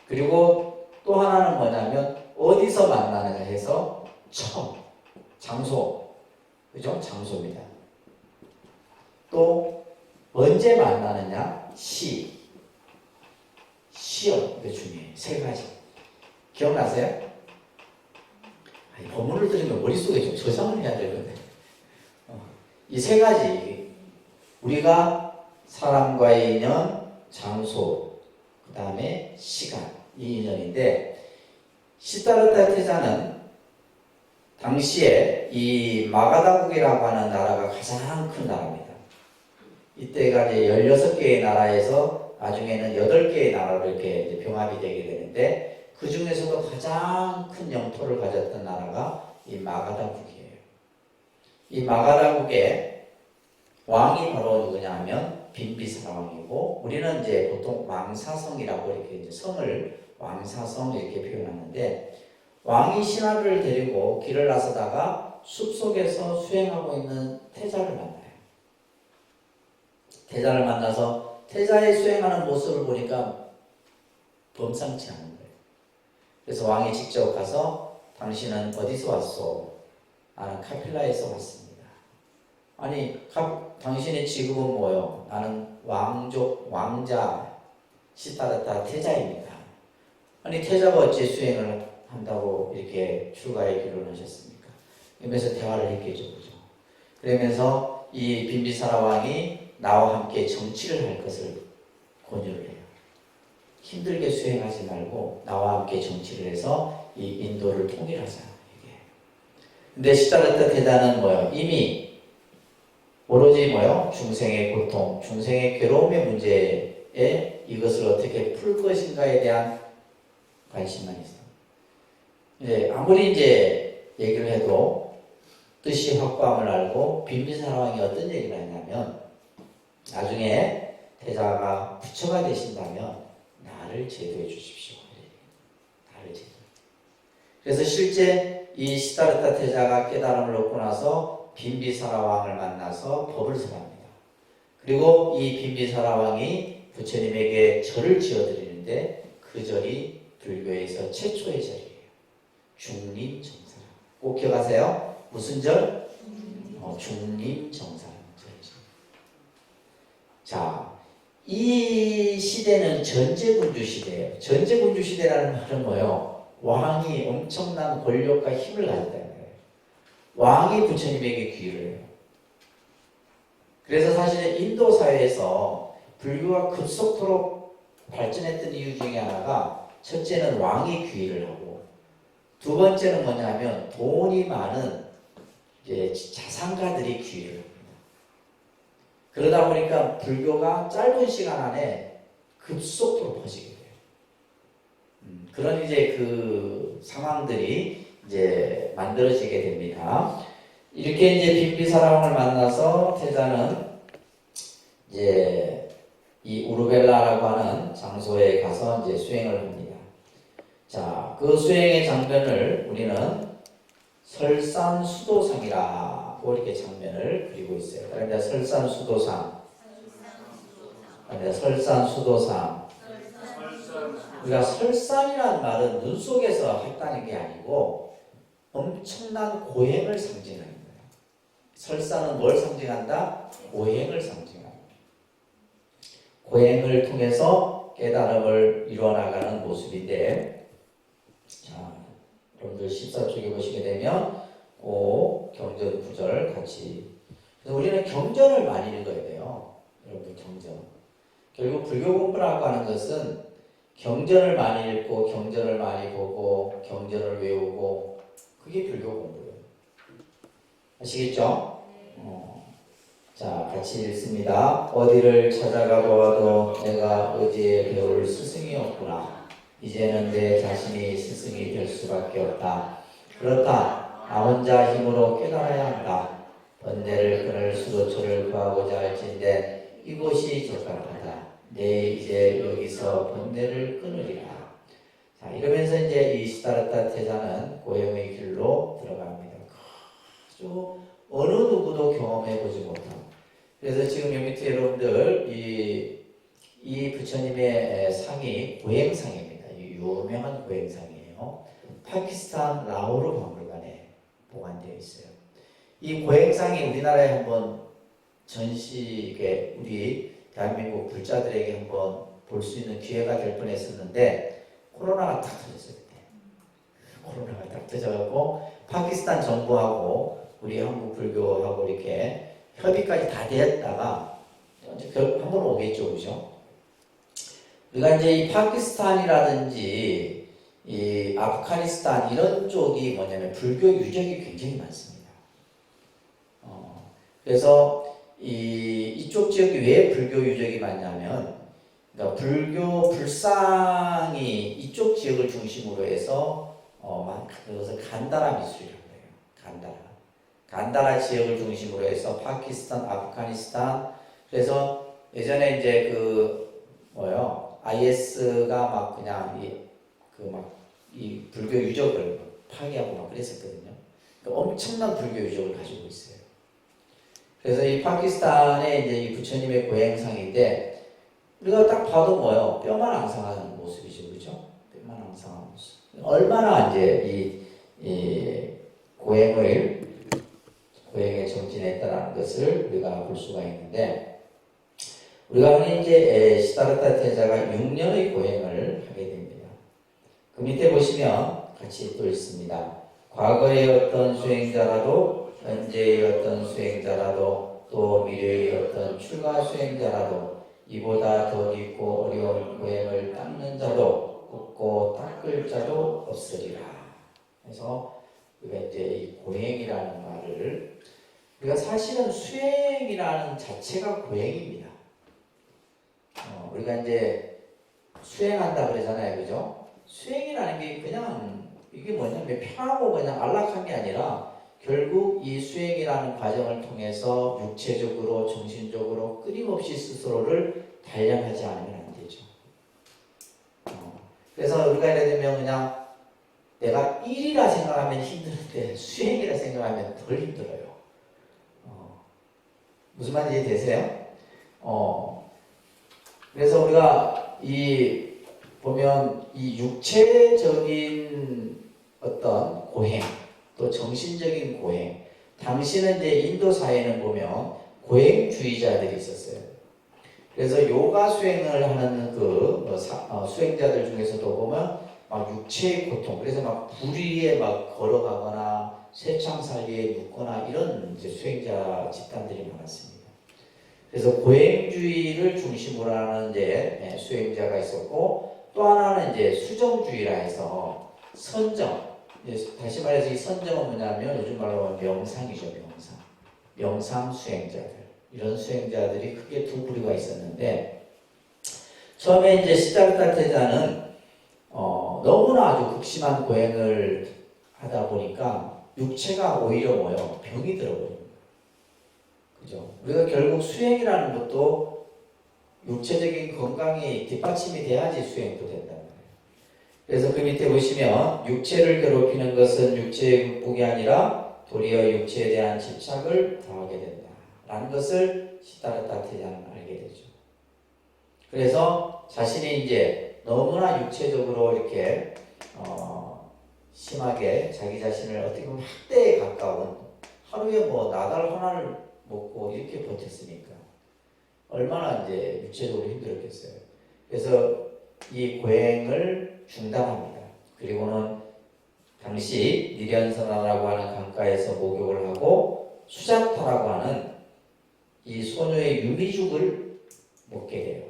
그리고 또 하나는 뭐냐면 어디서 만나느냐 해서 장소. 그죠? 장소입니다. 또 언제 만나느냐? 시험. 이게 중요해요. 세 가지. 기억나세요? 본문을 들으면 머릿속에 좀 저장을 해야 되는데 이 세 가지 우리가 사람과의 인연, 장소, 그 다음에 시간 이 인연인데 시다르타 태자는 당시에 이 마가다국이라고 하는 나라가 가장 큰 나라입니다. 이때가 이제 16개의 나라에서 나중에는 8개의 나라로 이렇게 이제 병합이 되게 되는데 그 중에서도 가장 큰 영토를 가졌던 나라가 이 마가다국이에요. 이 마가다국의 왕이 바로 누구냐 하면 빈비사라 왕이고 우리는 이제 보통 왕사성이라고 이렇게 이제 성을 왕사성 이렇게 표현하는데 왕이 신하를 데리고 길을 나서다가 숲속에서 수행하고 있는 태자를 만나요. 태자를 만나서 태자의 수행하는 모습을 보니까 범상치 않은 거예요. 그래서 왕이 직접 가서 당신은 어디서 왔소? 나는 카필라에서 왔습니다. 아니 당신의 직업은 뭐요? 나는 왕자 시다르타 태자입니다. 아니 태자가 어찌 수행을 한다고 이렇게 출가의 길을 하셨습니까? 이러면서 대화를 했겠죠. 그죠? 그러면서 이 빈비사라 왕이 나와 함께 정치를 할 것을 권유를 해요. 힘들게 수행하지 말고 나와 함께 정치를 해서 이 인도를 통일하자. 근데 시다르타 태자는 뭐요? 이미 오로지 뭐요? 중생의 고통, 중생의 괴로움의 문제에 이것을 어떻게 풀 것인가에 대한 관심만 있어요. 이제 아무리 이제 얘기를 해도 뜻이 확고함을 알고 빈비사라 왕이 어떤 얘기를 했냐면 나중에 태자가 부처가 되신다면 나를 제도해 주십시오. 나를 제도. 그래서 실제 이 시다르타 태자가 깨달음을 얻고 나서 빈비사라 왕을 만나서 법을 설합니다. 그리고 이 빈비사라 왕이 부처님에게 절을 지어드리는데 그 절이 불교에서 최초의 절이에요. 중림정사라. 꼭 기억하세요. 무슨 절? 중림정사라 절이죠. 자, 이 시대는 전제군주 시대예요. 전제군주 시대라는 말은 뭐예요? 왕이 엄청난 권력과 힘을 가졌다는 거예요. 왕이 부처님에게 귀의를 해요. 그래서 사실 인도 사회에서 불교가 급속도로 발전했던 이유 중에 하나가 첫째는 왕이 귀의를 하고 두 번째는 뭐냐면 돈이 많은 이제 자산가들이 귀의를 합니다. 그러다 보니까 불교가 짧은 시간 안에 급속도로 퍼지게 돼요. 그런 이제 그 상황들이 이제 만들어지게 됩니다. 이렇게 이제 빈비사라 왕을 만나서 태자는 이제 이 우르벨라라고 하는 장소에 가서 이제 수행을 합니다. 자, 그 수행의 장면을 우리는 설산수도상이라 이렇게 장면을 그리고 있어요. 그러니까 설산수도상, 설산수도상. 우리가 설산이라는 말은 눈 속에서 했다는 게 아니고 엄청난 고행을 상징하는 거예요. 설산은 뭘 상징한다? 고행을 상징합니다. 고행을 통해서 깨달음을 이루어나가는 모습인데, 자, 여러분들 14쪽에 보시게 되면 경전 9절 같이. 그래서 우리는 경전을 많이 읽어야 돼요. 여러분들 경전. 결국 불교 공부라고 하는 것은 경전을 많이 읽고 경전을 많이 보고 경전을 외우고 그게 불교 공부예요. 아시겠죠? 자, 같이 읽습니다. 어디를 찾아가 보아도 내가 어디에 배울 스승이 없구나. 이제는 내 자신이 스승이 될 수밖에 없다. 그렇다. 나 혼자 힘으로 깨달아야 한다. 번뇌를 끊을 수도처를 구하고자 할진데 이곳이 적합하다. 내 이제 여기서 번뇌를 끊으리라. 자, 이러면서 이제 이 시다르타 태자는 고행의 길로 들어갑니다. 아주 어느 누구도 경험해 보지 못한. 그래서 지금 여기 밑에 여러분들 이 부처님의 상이 고행상입니다. 유명한 고행상이에요. 파키스탄 라호르 박물관에 보관되어 있어요. 이 고행상이 우리나라에 한번 전시게 우리 대한민국 불자들에게 한번 볼 수 있는 기회가 될 뻔했었는데 코로나가 딱 터졌어요. 그때. 코로나가 딱 터져갖고 파키스탄 정부하고 우리 한국 불교하고 이렇게 협의까지 다 됐다가 한번 오겠죠, 그죠? 우리가 이제 이 파키스탄이라든지 이 아프가니스탄 이런 쪽이 뭐냐면 불교 유적이 굉장히 많습니다. 그래서 이쪽 지역이 왜 불교 유적이 많냐면, 그러니까 불교 불상이 이쪽 지역을 중심으로 해서 그것을 간다라 미술이라고 해요. 간다라 지역을 중심으로 해서 파키스탄, 아프가니스탄. 그래서 예전에 이제 IS가 막 그냥 이 불교 유적을 파괴하고 막 그랬었거든요. 그러니까 엄청난 불교 유적을 가지고 있어요. 그래서 이 파키스탄의 이제 이 부처님의 고행상인데, 우리가 딱 봐도 뼈만 앙상한 모습이죠, 그렇죠? 뼈만 앙상한 모습. 얼마나 이제 이 고행에 정진했다라는 것을 우리가 볼 수가 있는데, 우리가 흔히 이제 시다르타 태자가 6년의 고행을 하게 됩니다. 그 밑에 보시면 같이 또 있습니다. 과거의 어떤 수행자라도, 현재의 어떤 수행자라도, 또 미래의 어떤 추가 수행자라도 이보다 더 깊고 어려운 고행을 닦는 자도 없고 닦을 자도 없으리라. 그래서 우리가 이제 이 고행이라는 말을, 우리가 사실은 수행이라는 자체가 고행입니다. 우리가 이제 수행한다 그러잖아요, 그죠? 수행이라는 게 그냥 이게 뭐냐면 편하고 그냥 안락한 게 아니라 결국 이 수행이라는 과정을 통해서 육체적으로 정신적으로 끊임없이 스스로를 단련하지 않으면 안 되죠. 그래서 우리가 예를 들면 그냥 내가 일이라 생각하면 힘드는데 수행이라 생각하면 덜 힘들어요. 무슨 말인지 되세요? 그래서 우리가 보면 이 육체적인 어떤 고행, 또 정신적인 고행, 당시는 이제 인도 사회는 보면 고행주의자들이 있었어요. 그래서 요가 수행을 하는 수행자들 중에서도 보면 막 육체의 고통, 그래서 막 불 위에 막 걸어가거나 쇠창살 위에 눕거나 이런 이제 수행자 집단들이 많았습니다. 그래서 고행주의를 중심으로 하는 이제 수행자가 있었고, 또 하나는 이제 수정주의라 해서 선정. 다시 말해서 이 선정은 뭐냐면 요즘 말로 명상이죠, 명상. 명상 수행자들. 이런 수행자들이 크게 두 부류가 있었는데, 처음에 이제 시다르타 태자는 너무나 아주 극심한 고행을 하다 보니까 육체가 오히려 병이 들어버립니다. 그죠? 우리가 결국 수행이라는 것도 육체적인 건강이 뒷받침이 돼야지 수행도 된다는 거예요. 그래서 그 밑에 보시면 육체를 괴롭히는 것은 육체의 극복이 아니라 도리어 육체에 대한 집착을 더하게 된다. 라는 것을 시다르타 태자는 알게 되죠. 그래서 자신이 이제 너무나 육체적으로 이렇게 심하게 자기 자신을 어떻게 보면 학대에 가까운 하루에 뭐 나달 하나를 먹고 이렇게 버텼으니까 얼마나 이제 육체적으로 힘들었겠어요. 그래서 이 고행을 중단합니다. 그리고는 당시 니련선화라고 하는 강가에서 목욕을 하고 수자타라고 하는 이 소녀의 유미죽을 먹게 돼요.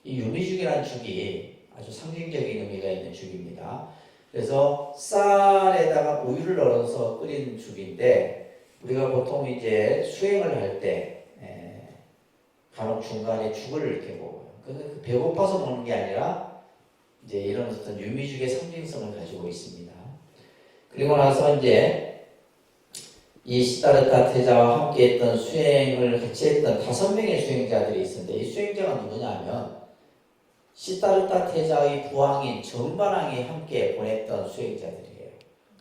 이 유미죽이라는 죽이 아주 상징적인 의미가 있는 죽입니다. 그래서 쌀에다가 우유를 넣어서 끓인 죽인데 우리가 보통 이제 수행을 할 때 간혹 중간에 죽을 이렇게 먹어요. 그 배고파서 먹는 게 아니라 이제 이런 어떤 유미죽의 상징성을 가지고 있습니다. 그리고 나서 이제 이 시다르타 태자와 함께 했던 수행을 같이 했던 5명의 수행자들이 있었는데 이 수행자가 누구냐 하면 시다르타 태자의 부왕인 정반왕이 함께 보냈던 수행자들이에요.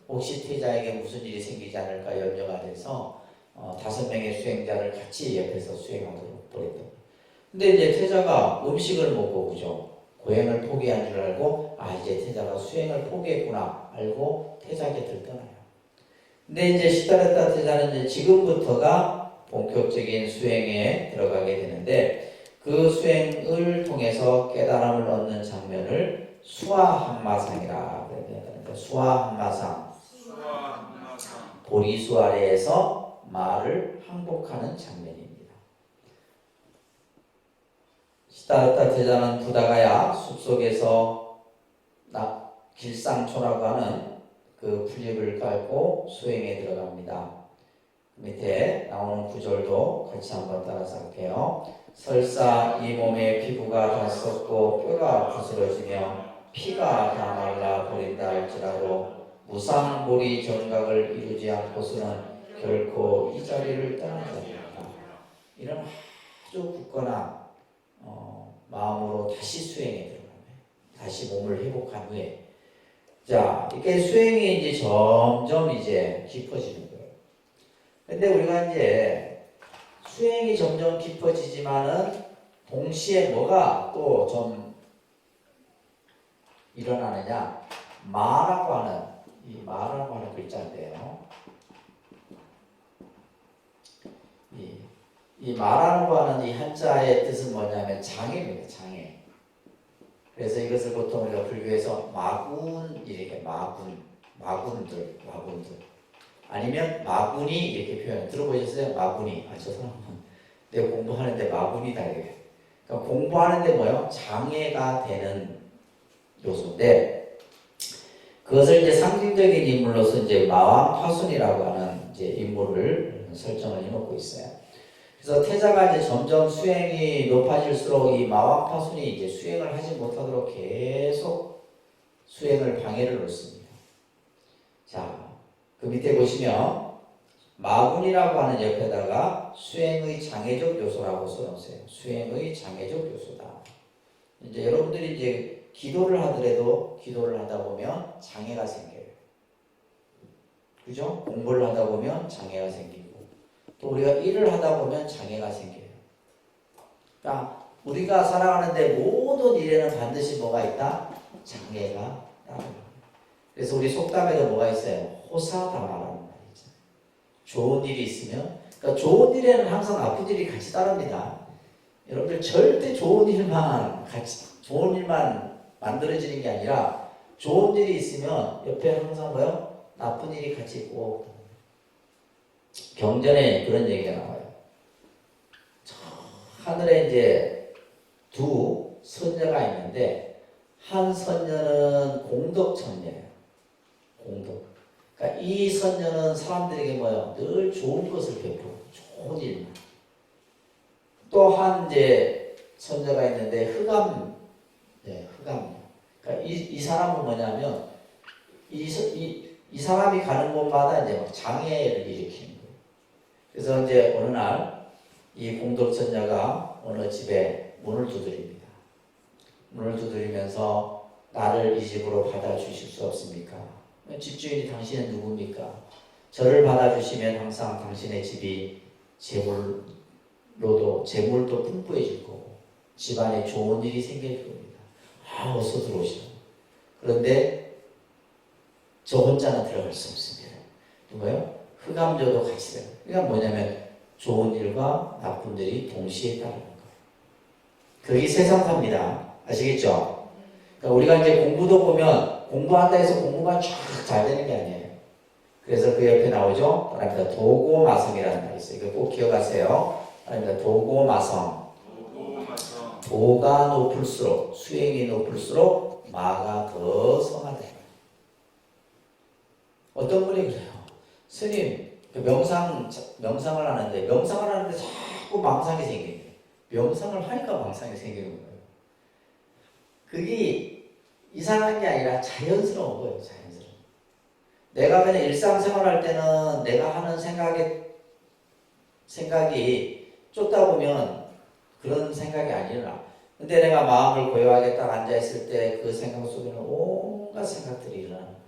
혹시 태자에게 무슨 일이 생기지 않을까 염려가 돼서 5명의 수행자를 같이 옆에서 수행하도록 보냈던. 근데 이제 태자가 음식을 먹고 그죠? 고행을 포기한 줄 알고 이제 태자가 수행을 포기했구나 알고 태자 곁을 떠나요. 근데 이제 시다르타 태자는 이제 지금부터가 본격적인 수행에 들어가게 되는데 그 수행을 통해서 깨달음을 얻는 장면을 수아항마상이라 그러는데 수아항마상 보리수 아래에서 말을 항복하는 장면입니다. 시다르타 태자는 부다가야 숲속에서 길상초라고 하는 그 풀잎을 깔고 수행에 들어갑니다. 밑에 나오는 구절도 같이 한번 따라서 할게요. 설사 이 몸의 피부가 다 썩고 뼈가 부스러지며 피가 다 말라 버린다 할지라도 무상보리 정각을 이루지 않고서는 결코 이 자리를 떠나지 않는다. 이런 아주 굳건한 마음으로 다시 수행에 들어가면 다시 몸을 회복한 후에 자 이렇게 수행이 이제 점점 이제 깊어지는 거예요. 근데 우리가 이제 수행이 점점 깊어지지만은 동시에 뭐가 또 좀 일어나느냐 마라고 하는 이 마라고 하는 글자인데요. 이 마라고 하는 이 한자의 뜻은 뭐냐면 장애입니다. 장애. 그래서 이것을 보통 우리가 불교에서 마군 이렇게 마군들 아니면 마군이 이렇게 표현 들어보셨어요? 마군이 저 사람은 내가 공부하는데 마군이다 이게. 그러니까 공부하는데 뭐요? 장애가 되는 요소인데 그것을 이제 상징적인 인물로서 이제 마왕 파순이라고 하는 이제 인물을 설정을 해놓고 있어요. 그래서 태자가 이제 점점 수행이 높아질수록 이 마왕 파순이 이제 수행을 하지 못하도록 계속 수행을 방해를 놓습니다. 자, 그 밑에 보시면 마군이라고 하는 옆에다가 수행의 장애적 요소라고 써놓으세요. 수행의 장애적 요소다. 이제 여러분들이 이제 기도를 하더라도 기도를 하다 보면 장애가 생겨요. 그죠? 공부를 하다 보면 장애가 생기고 또 우리가 일을 하다 보면 장애가 생겨요. 그러니까 우리가 살아가는데 모든 일에는 반드시 뭐가 있다? 장애가 따라. 그래서 우리 속담에도 뭐가 있어요? 호사다마라는 말이 있잖아요. 좋은 일이 있으면 그러니까 좋은 일에는 항상 나쁜 일이 같이 따릅니다. 여러분들 절대 좋은 일만 만들어지는 게 아니라 좋은 일이 있으면 옆에 항상 뭐요? 나쁜 일이 같이 있고 경전에 그런 얘기가 나와요. 하늘에 이제 두 선녀가 있는데 한 선녀는 공덕천녀예요. 공덕. 그러니까 이 선녀는 사람들에게 뭐요? 늘 좋은 것을 베풀어. 좋은 일만. 또 한 이제 선녀가 있는데 흑암. 네, 흑암. 그러니까 이 사람은 뭐냐면 이 사람이 가는 곳마다 이제 막 장애를 일으키는 거예요. 그래서 이제 어느 날 이 공덕천녀가 어느 집에 문을 두드립니다. 문을 두드리면서 나를 이 집으로 받아주실 수 없습니까? 집주인이 당신은 누굽니까? 저를 받아주시면 항상 당신의 집이 재물도 풍부해질 거고 집안에 좋은 일이 생길 겁니다. 아, 어서 들어오시라고. 그런데 저 혼자는 들어갈 수 없습니다. 누가요? 흑암저도 같이 돼요. 그러니까 뭐냐면 좋은 일과 나쁜 일이 동시에 따르는 거예요. 그게 세상사입니다. 아시겠죠? 그러니까 우리가 이제 공부도 보면 공부한다 해서 공부가 쫙 잘 되는 게 아니에요. 그래서 그 옆에 나오죠? 따라합니다. 도고마성이라는 말이 있어요. 이거 꼭 기억하세요. 따라합니다. 도고마성. 도가 높을수록, 수행이 높을수록 마가 더 성하다. 어떤 분이 그래요. 스님, 명상을 하는데 자꾸 망상이 생겨요. 명상을 하니까 망상이 생기는 거예요. 그게 이상한 게 아니라 자연스러운 거예요. 자연스러운. 내가 그냥 일상생활 할 때는 내가 하는 생각이 쫓다 보면 그런 생각이 안 일어나. 근데 내가 마음을 고요하게 딱 앉아있을 때 그 생각 속에는 온갖 생각들이 일어나는 거예요.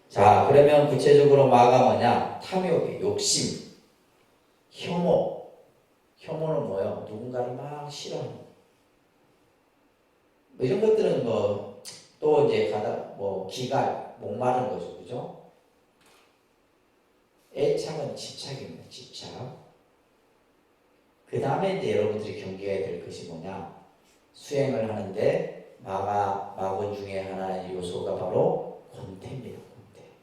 자, 그러면 구체적으로 마가 뭐냐? 탐욕이, 욕심, 혐오. 혐오는 뭐예요? 누군가를 막 싫어하는 거. 뭐 이런 것들은 또 이제 기갈, 목마른 거죠. 그죠? 애착은 집착입니다. 집착. 그 다음에 이제 여러분들이 경계해야 될 것이 뭐냐? 수행을 하는데 마군 중에 하나의 요소가 바로 권태입니다.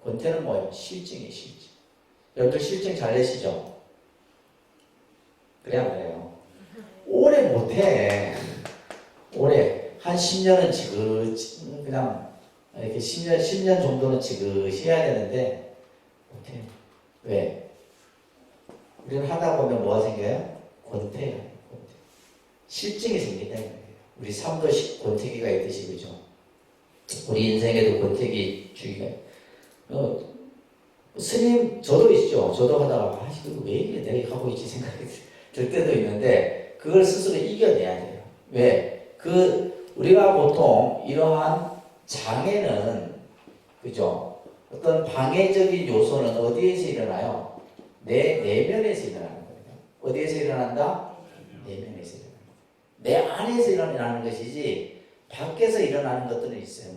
권태는 뭐예요? 실증이에요. 실증. 여러분들 실증 잘 내시죠? 그래 안 그래요? 오래 못해. 오래. 한 10년은 그냥 이렇게 10년 정도는 지그시 해야 되는데 못해. 왜? 우리는 하다 보면 뭐가 생겨요? 권태예요. 권태. 실증이 생긴다는 거예요. 우리 삶도 권태기가 있듯이 그죠? 우리 인생에도 권태기 주기가 스님 저도 있죠. 저도 하다가 이거 왜 이래 내가 하고 있지 생각이 들 때도 있는데 그걸 스스로 이겨내야 돼요. 왜? 우리가 보통 이러한 장애는 그죠? 어떤 방해적인 요소는 어디에서 일어나요? 내 내면에서 일어나는 거예요. 어디에서 일어난다? 내면에서 일어나는 거예요. 내 안에서 일어나는 것이지 밖에서 일어나는 것들은 있어요.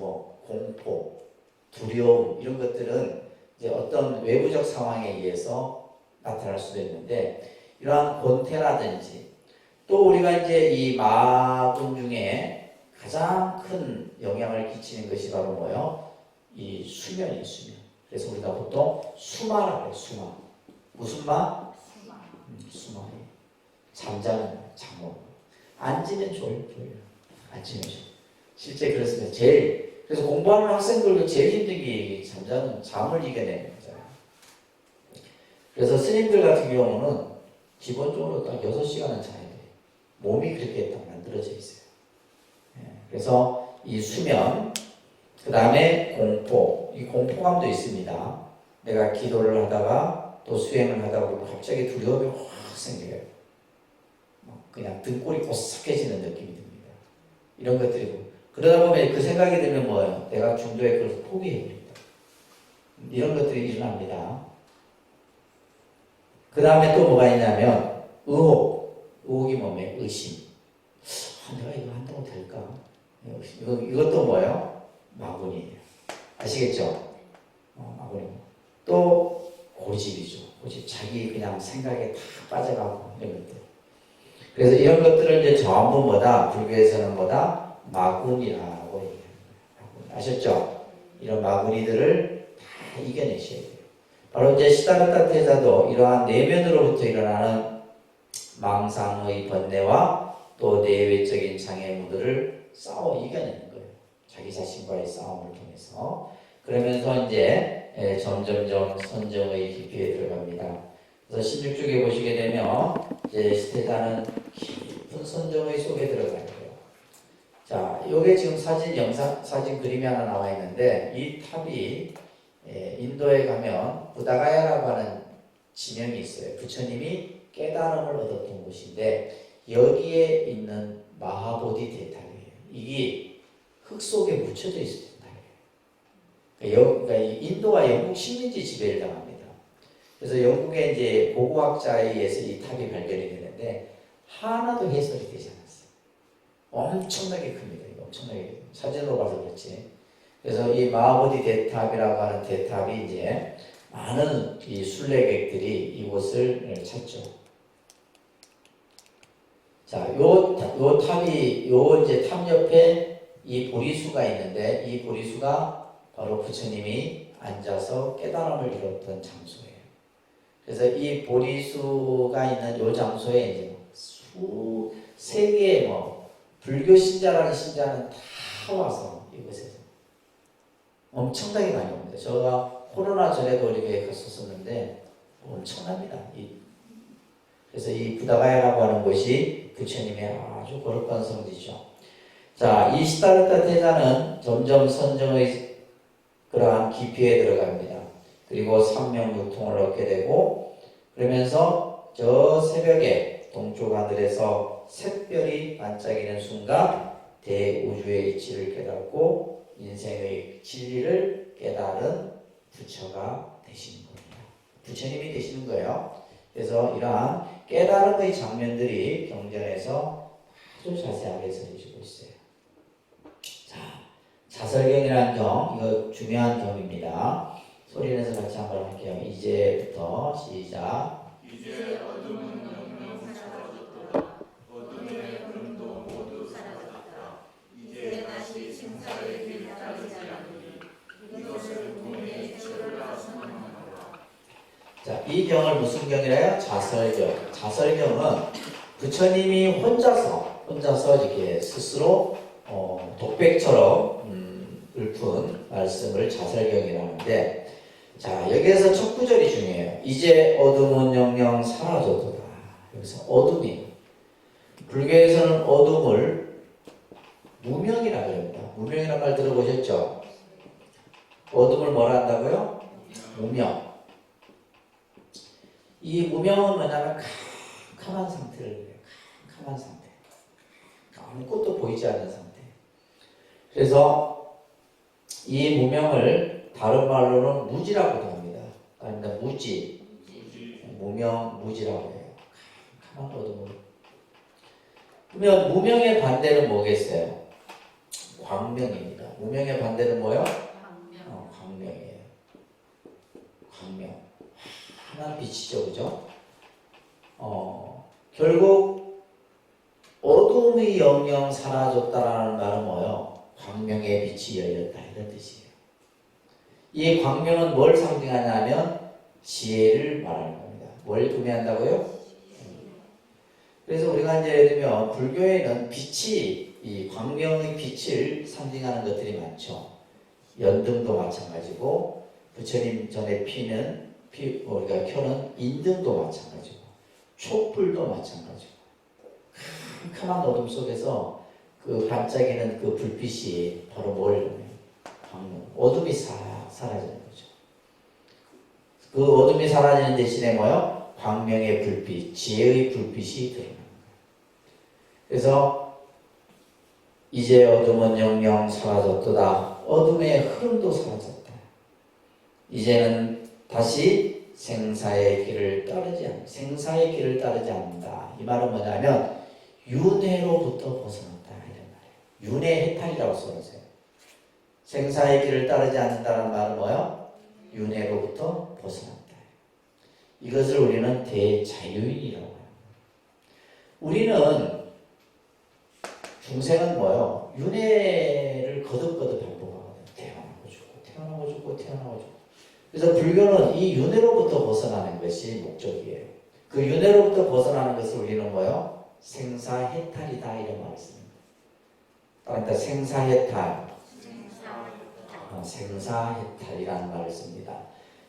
공포, 두려움 이런 것들은 이제 어떤 외부적 상황에 의해서 나타날 수도 있는데 이러한 권태라든지 또 우리가 이제 이 마군 중에 가장 큰 영향을 끼치는 것이 바로 뭐예요? 이 수면이에요. 수면. 그래서 우리가 보통 수마라고 해요. 수마. 무슨 마? 수마. 잠자는 잠옷. 앉으면 졸려요. 앉으면 졸려요. 실제 그렇습니다. 그래서 공부하는 학생들도 제일 힘든 게 잠을 이겨내는 거잖아요. 그래서 스님들 같은 경우는 기본적으로 딱 6시간은 자야 돼요. 몸이 그렇게 딱 만들어져 있어요. 그래서 이 수면, 그 다음에 공포, 이 공포감도 있습니다. 내가 기도를 하다가 또 수행을 하다 보면 갑자기 두려움이 확 생겨요. 그냥 등골이 오싹해지는 느낌이 듭니다. 이런 것들이고 그러다 보면 그 생각이 들면 뭐예요? 내가 중도에 그걸 포기해버립니다. 이런 것들이 일어납니다. 그 다음에 또 뭐가 있냐면 의혹이 뭐예요? 의심. 내가 이거 한다고 될까? 이것도 뭐예요? 마군이에요. 아시겠죠? 마군이고 또 고집이죠. 고집. 자기 그냥 생각에 다 빠져가고 이런 것들. 그래서 이런 것들을 이제 전부 불교에서는 마군이라고 얘기합니다. 아셨죠? 이런 마군이들을 다 이겨내셔야 돼요. 바로 이제 시다르타 태자도 이러한 내면으로부터 일어나는 망상의 번뇌와 또 내외적인 장애물들을 싸워 이겨내는 거예요. 자기 자신과의 싸움을 통해서. 그러면서 이제 점점점 선정의 깊이에 들어갑니다. 그래서 16쪽에 보시게 되면 이제 시태자는 깊은 선정의 속에 들어가요. 자, 요게 지금 사진 그림이 하나 나와 있는데 이 탑이 인도에 가면 부다가야라고 하는 지명이 있어요. 부처님이 깨달음을 얻었던 곳인데 여기에 있는 마하보디테탑이에요. 이게 흙 속에 묻혀져 있었던 탑이에요. 그러니까 인도가 영국 식민지 지배를 당합니다. 그래서 영국의 이제 고고학자에 의해서 이 탑이 발견이 되는데 하나도 해설이 되지 않았어요. 엄청나게 큽니다. 이거 엄청나게 사진으로 봐서 그렇지. 그래서 이 마하보디 대탑이라고 하는 대탑이 이제 많은 이 순례객들이 이곳을 찾죠. 자, 요 탑이 이제 탑 옆에 이 보리수가 있는데 이 보리수가 바로 부처님이 앉아서 깨달음을 이뤘던 장소예요. 그래서 이 보리수가 있는 요 장소에 이제 세계의 불교 신자라는 신자는 다 와서 이곳에서 엄청나게 많이 옵니다. 제가 코로나 전에도 이렇게 갔었었는데 엄청납니다. 그래서 이 부다가야라고 하는 곳이 부처님의 아주 거룩한 성지죠. 자, 이 시다르타 태자는 점점 선정의 그러한 깊이에 들어갑니다. 그리고 삼명유통을 얻게 되고 그러면서 저 새벽에 동쪽 하늘에서 샛별이 반짝이는 순간 대우주의 이치를 깨닫고 인생의 진리를 깨달은 부처가 되시는 겁니다. 부처님이 되시는 거예요. 그래서 이러한 깨달음의 장면들이 경전에서 아주 자세하게 설해주고 있어요. 자, 자설경이라는 경, 이거 중요한 경입니다. 소리내서 같이 한번 할게요. 이제부터 시작. 이제 어둠은 영영 사라졌도다. 어둠의 구름도 모두 사라졌다. 이제 다시 생사의 길 따르지 않으니 이것을 돈의 이치로라 선언하노라. 자, 이 경을 무슨 경이래요? 자설경. 자설경은 부처님이 혼자서 이렇게 스스로 독백처럼 읊은 말씀을 자설경이라는데, 자, 여기에서 첫 구절이 중요해요. 이제 어둠은 영영 사라졌도다. 여기서 어둠이, 불교에서는 어둠을 무명이라고 합니다. 무명이라는 말 들어보셨죠? 어둠을 뭐라 한다고요? 무명. 이 무명은 뭐냐면 캄캄한 상태를 그래요. 캄캄한 상태. 아무것도 보이지 않는 상태. 그래서 이 무명을 다른 말로는 무지라고도 합니다. 아닙니다. 무지. 무명, 무지라고 해요. 캄캄한 어둠을. 그러면 무명의 반대는 뭐겠어요? 광명입니다. 무명의 반대는 뭐요? 광명이에요. 광명. 하나는 빛이죠, 그죠? 결국 어둠이 영영 사라졌다라는 말은 뭐요? 광명의 빛이 열렸다 이런 뜻이에요. 이 광명은 뭘 상징하냐면 지혜를 말하는 겁니다. 뭘 의미한다고요? 그래서 우리가 이제 예를 들면 불교에는 빛이, 이 광명의 빛을 상징하는 것들이 많죠. 연등도 마찬가지고 부처님 전에 우리가 켜는 인등도 마찬가지고 촛불도 마찬가지고 캄캄한 어둠 속에서 그 반짝이는 그 불빛이 바로 뭘 광명, 어둠이 사라지는 거죠. 그 어둠이 사라지는 대신에 뭐요? 광명의 불빛, 지혜의 불빛이 드러나는 거예요. 그래서 이제 어둠은 영영 사라졌도다. 어둠의 흐름도 사라졌다. 이제는 다시 생사의 길을 따르지 않는다. 이 말은 뭐냐면 윤회로부터 벗어났다 이런 말이에요. 윤회 해탈이라고 써놓으세요. 생사의 길을 따르지 않는다는 말은 뭐예요? 윤회로부터 벗어났다. 이것을 우리는 대자유인이라고 해요. 우리는 중생은 뭐예요? 윤회를 거듭거듭 반복하거든요. 태어나고 죽고 태어나고 죽고 태어나고 죽고. 그래서 불교는 이 윤회로부터 벗어나는 것이 목적이에요. 그 윤회로부터 벗어나는 것을 우리는 뭐예요? 생사해탈이다 이런 말을 씁니다. 그러니까 생사해탈, 생사해탈이라는 말을 씁니다.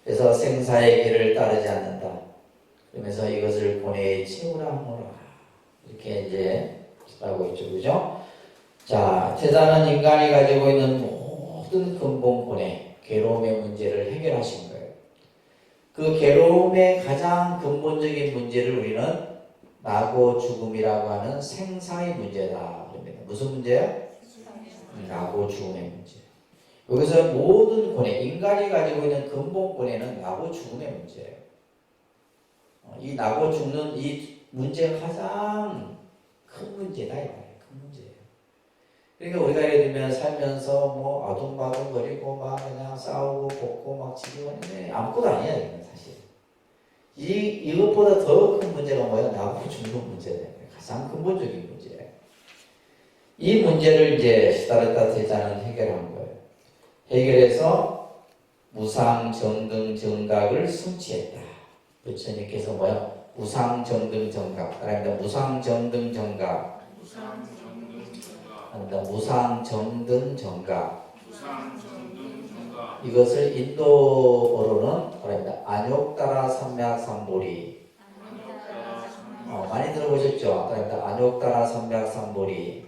그래서 생사의 길을 따르지 않는다. 그러면서 이것을 고뇌의 채우라 하노라. 이렇게 이제 하고 있죠, 그죠? 자, 태자는 인간이 가지고 있는 모든 근본 고뇌, 괴로움의 문제를 해결하신 거예요. 그 괴로움의 가장 근본적인 문제를 우리는 나고 죽음이라고 하는 생사의 문제다. 그럽니다. 무슨 문제예요? 나고 죽음의 문제. 여기서 모든 고뇌, 인간이 가지고 있는 근본 고뇌는 나고 죽음의 문제예요. 이 나고 죽는 이 문제가 가장 큰 문제다, 이 말이에요. 큰 문제예요. 그러니까 우리가 예를 들면 살면서 뭐 아둥바둥거리고 막 그냥 싸우고 벗고 막 지금 아무것도 아니야, 이건 사실. 이것보다 더 큰 문제가 뭐야? 나고 죽는 문제다. 가장 근본적인 문제예요. 이 문제를 이제 시다르타 제자는 해결한 거예요. 해결해서 무상정등정각을 성취했다. 부처님께서 뭐야? 무상정등정각. 따라합니다. 무상정등정각. 무상정등정각. 이것을 인도어로는 따라합니다. 안욕따라 삼맥삼보리. 많이 들어보셨죠? 따라합니다. 안욕따라 삼맥삼보리.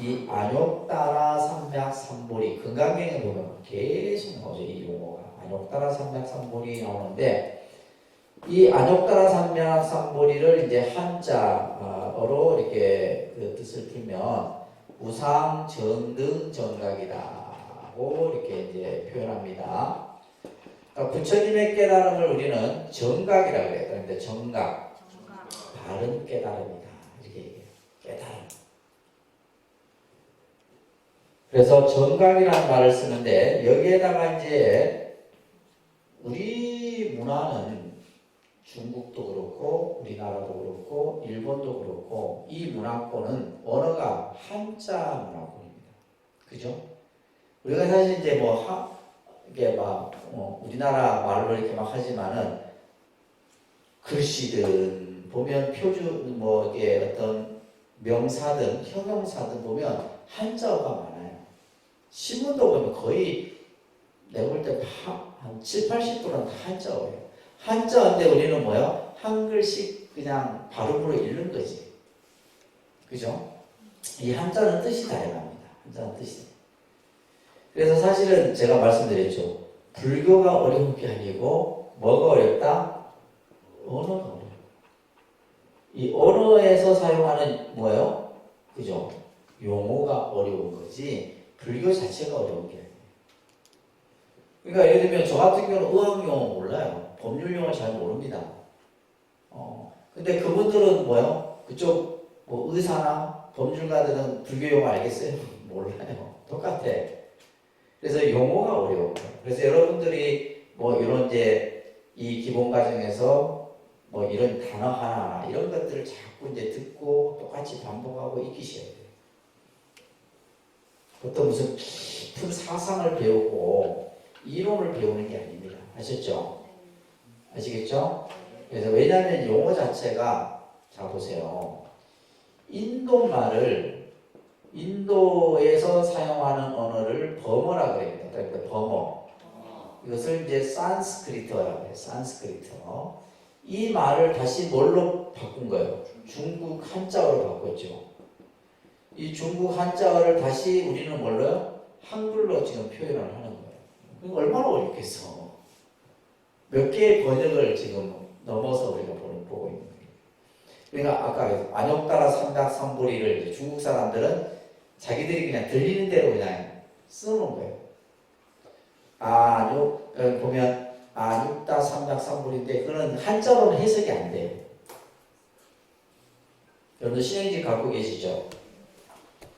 이 안욕따라 삼맥삼보리 건강경에 보면 계속 나오죠. 이 용어가 안욕따라 삼맥삼보리 나오는데 이 안욕따라 삼맥삼보리를 이제 한자어로 이렇게 그 뜻을 풀면 무상정등정각이라고 이렇게 이제 표현합니다. 그러니까 부처님의 깨달음을 우리는 정각이라고 해요. 그런데 정각, 바른 깨달음이다 이렇게 얘기해요. 깨달음. 그래서 정각이라는 말을 쓰는데 여기에다가 이제 우리 문화는 중국도 그렇고 우리나라도 그렇고 일본도 그렇고 이 문화권은 언어가 한자 문화권입니다. 그죠? 우리가 사실 이제 이게 막 우리나라 말로 이렇게 막 하지만은 글씨든 보면 표준 이게 어떤 명사든 형용사든 보면 한자어가 많아요. 신문도 보면 거의 내가 볼 때 한 70~80%는 다 한자어예요. 한자어인데 우리는 뭐요? 한글씩 그냥 발음으로 읽는 거지. 그죠? 이 한자는 뜻이 다양합니다. 한자는 뜻이. 그래서 사실은 제가 말씀드렸죠. 불교가 어려운 게 아니고 뭐가 어렵다? 언어가 어려워요. 이 언어에서 사용하는 뭐예요? 그죠? 용어가 어려운 거지 불교 자체가 어려운 게 아니에요. 그러니까 예를 들면 저 같은 경우는 의학용어 몰라요. 법률용어 잘 모릅니다. 근데 그분들은 뭐예요? 그쪽 의사나 법률가들은 불교용어 알겠어요? 몰라요. 똑같아. 그래서 용어가 어려워요. 그래서 여러분들이 이런 이제 이 기본 과정에서 이런 단어 하나 이런 것들을 자꾸 이제 듣고 똑같이 반복하고 익히셔야 돼요. 보통 무슨 깊은 사상을 배우고 이론을 배우는 게 아닙니다. 아셨죠? 아시겠죠? 그래서 왜냐하면 용어 자체가 자 보세요. 인도에서 사용하는 언어를 버머라 그럽니다. 그러니까 버머. 이것을 이제 산스크리트어라고 해요. 산스크리트어. 이 말을 다시 뭘로 바꾼 거예요? 중국 한자어로 바꿨죠. 이 중국 한자어를 다시 우리는 뭘로요? 한글로 지금 표현을 하는 거예요. 그럼 얼마나 어렵겠어. 몇 개의 번역을 지금 넘어서 우리가 보고 있는 거예요. 그러니까 아까 안욕따라 삼맥삼보리를 중국 사람들은 자기들이 그냥 들리는 대로 그냥 써놓은 거예요. 보면 안욕따 삼맥삼보리인데 그거는 한자로는 해석이 안 돼요. 여러분들 신행지 갖고 계시죠?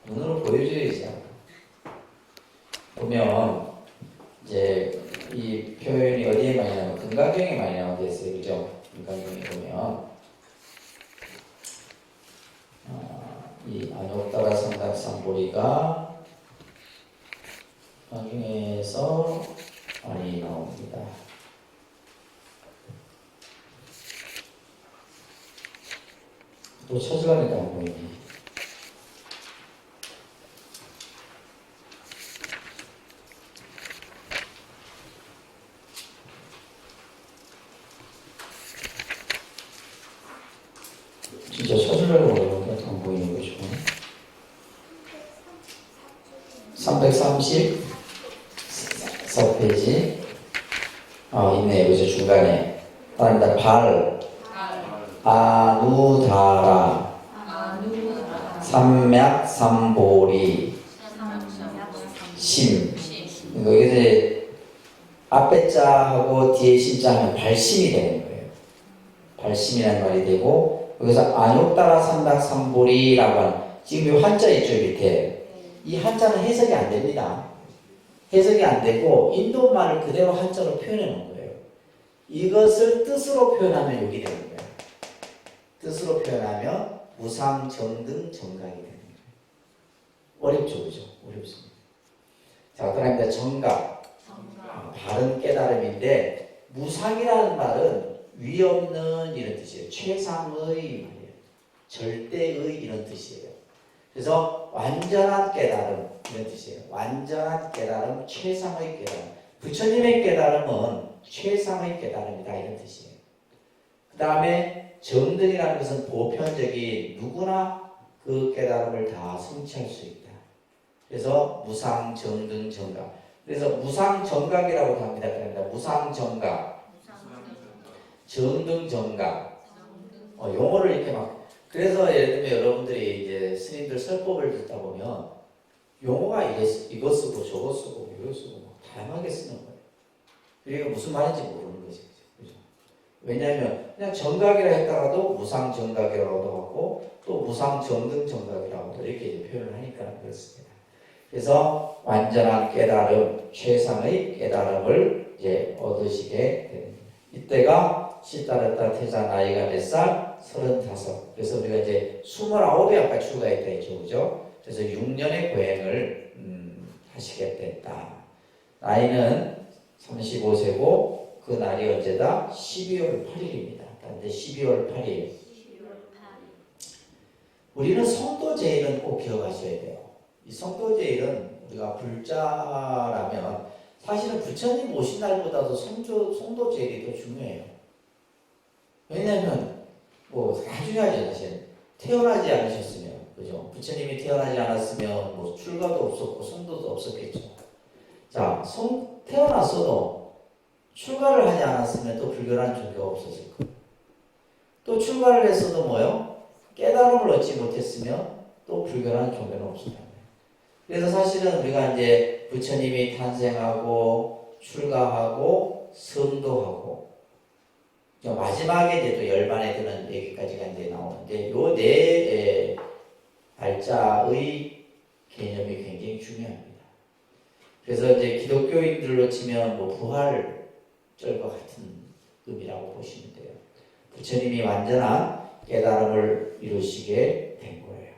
눈으로 보여줘야지. 보면 이제 이 표현이 어디에 많이 나오면 금강경에 많이 나오게 있어요. 그죠? 금강경에 보면 이 안욕따라 삼맥삼보리가 금강경에서 많이 나옵니다. 또 찾으려니까 안 보이네. 진짜 찾으려고 그러는데 안 보이는 거죠. 334페이지. 있네요. 그죠? 중간에. 다음입니다. 아누다라 삼맥삼보리 심. 여기서 앞에 자하고 뒤에 심자 하면 발심이 되는 거예요. 발심이라는 말이 되고, 여기서 안욕따라 삼닥삼보리라고 하는, 지금 이 한자 있죠 밑에. 이 한자는 해석이 안 됩니다. 해석이 안 되고 인도 말을 그대로 한자로 표현해 놓은 거예요. 이것을 뜻으로 표현하면 여기 되는 거예요. 뜻으로 표현하면 무상정등정각이 되는 거예요. 어렵죠, 그죠? 어렵습니다. 자, 그다음에 정각. 바른 깨달음인데, 무상이라는 말은 위 없는 이런 뜻이에요. 최상의 말이에요. 절대의 이런 뜻이에요. 그래서 완전한 깨달음 이런 뜻이에요. 완전한 깨달음, 최상의 깨달음. 부처님의 깨달음은 최상의 깨달음이다 이런 뜻이에요. 그 다음에 정등이라는 것은 보편적인 누구나 그 깨달음을 다 성취할 수 있다. 그래서 무상, 정등, 정각. 그래서 무상 정각이라고 합니다. 그러니까 무상 정각, 정등 정각. 용어를 이렇게 막. 그래서 예를 들면 여러분들이 이제 스님들 설법을 듣다 보면 용어가 이거 쓰고 저거 쓰고 이거 쓰고 막 다양하게 쓰는 거예요. 그리고 무슨 말인지 모르는 거지. 그죠? 왜냐하면 그냥 정각이라 했다가도 무상 정각이라고도 하고 또 무상 정등 정각이라고도 이렇게 이제 표현을 하니까 그렇습니다. 그래서 완전한 깨달음, 최상의 깨달음을 이제 얻으시게 됩니다. 이때가 시따르다 태자 나이가 몇 살? 35. 그래서 우리가 이제 29에 아까 출가했다 했죠, 그죠? 그래서 6년의 고행을 하시게 됐다. 나이는 35세고 그 날이 언제다? 12월 8일입니다. 그런데 12월 8일. 우리는 성도제일은 꼭 기억하셔야 돼요. 이 성도제일은 우리가 불자라면 사실은 부처님 오신 날보다도 성도제일이 더 중요해요. 왜냐하면 뭐 나중에 사실 태어나지 않으셨으면, 그죠? 부처님이 태어나지 않았으면 뭐 출가도 없었고 성도도 없었겠죠. 자, 태어났어도 출가를 하지 않았으면 또 불교라는 종교가 없었을 거예요. 또 출가를 했어도 뭐요? 깨달음을 얻지 못했으면 또 불교라는 종교는 없었단 말이에요. 그래서 사실은 우리가 이제 부처님이 탄생하고 출가하고 성도하고 마지막에 이제 또 열반에 드는 얘기까지가 이제 나오는데 요 네 발자의 개념이 굉장히 중요합니다. 그래서 이제 기독교인들로 치면 뭐 부활절과 같은 의미라고 보시면 돼요. 부처님이 완전한 깨달음을 이루시게 된 거예요.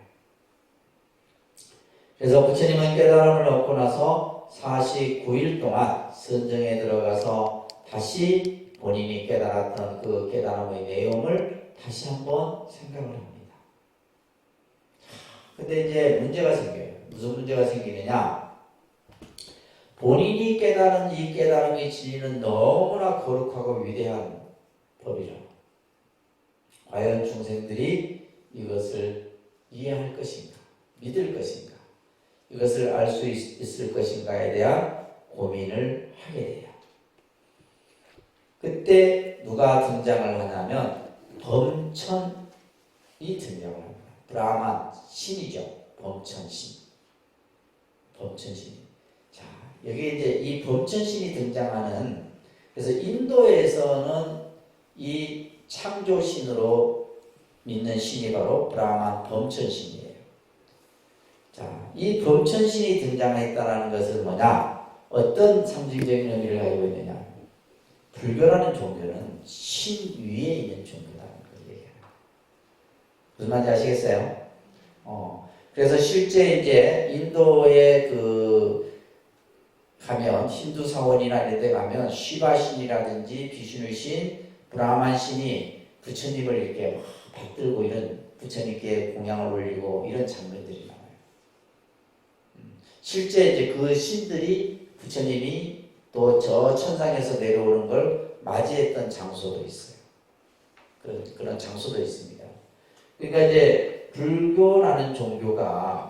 그래서 부처님은 깨달음을 얻고 나서 49일 동안 선정에 들어가서 다시 본인이 깨달았던 그 깨달음의 내용을 다시 한번 생각을 합니다. 근데 이제 문제가 생겨요. 무슨 문제가 생기느냐? 본인이 깨달은 이 깨달음의 진리는 너무나 거룩하고 위대한 법이라. 과연 중생들이 이것을 이해할 것인가? 믿을 것인가? 이것을 알 수 있을 것인가에 대한 고민을 하게 돼요. 그때 누가 등장을 하냐면 범천이 등장을 합니다. 브라만 신이죠. 범천신. 범천신. 자, 여기 이제 이 범천신이 등장하는, 그래서 인도에서는 이 창조신으로 믿는 신이 바로 브라만 범천신이에요. 자, 이 범천신이 등장했다는 것은 뭐냐? 어떤 상징적인 의미를 가지고 있느냐? 불교라는 종교는 신 위에 있는 종교라는 걸 얘기해요. 무슨 말인지 아시겠어요? 그래서 실제 이제 인도에 가면 힌두 사원이나 이런 데 가면 시바 신이라든지 비슈누 신, 브라만 신이 부처님을 이렇게 막 받들고 이런 부처님께 공양을 올리고 이런 장면들이 나와요. 실제 이제 그 신들이 부처님이 또 저 천상에서 내려오는 걸 맞이했던 장소도 있어요. 그런 장소도 있습니다. 그러니까 이제 불교라는 종교가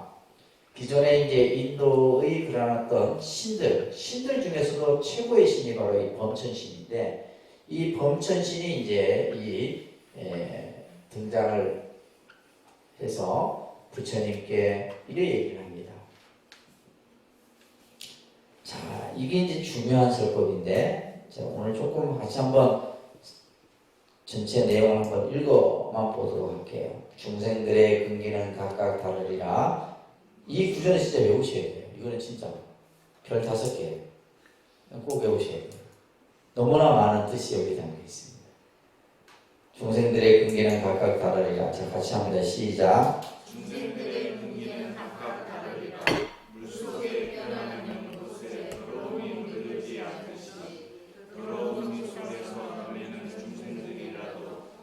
기존에 이제 인도의 그런 어떤 신들 중에서도 최고의 신이 바로 이 범천신인데, 이 범천신이 이제 등장을 해서 부처님께 이래 얘기를 합니다. 자, 이게 이제 중요한 설법인데, 자, 오늘 조금 같이 한번 전체 내용 한번 읽어만 보도록 할게요. 중생들의 근기는 각각 다르리라. 이 구절은 진짜 외우셔야 돼요. 이거는 진짜 별 5개 꼭 외우셔야 돼요. 너무나 많은 뜻이 여기 담겨 있습니다. 중생들의 근기는 각각 다르리라. 자, 같이 합니다. 시작. 중생들의 근기는 각각 다르리라. 물속에 변하는 연못에 더러움이 흐르지 않듯이 더러운 물속에서 남는 중생들이라도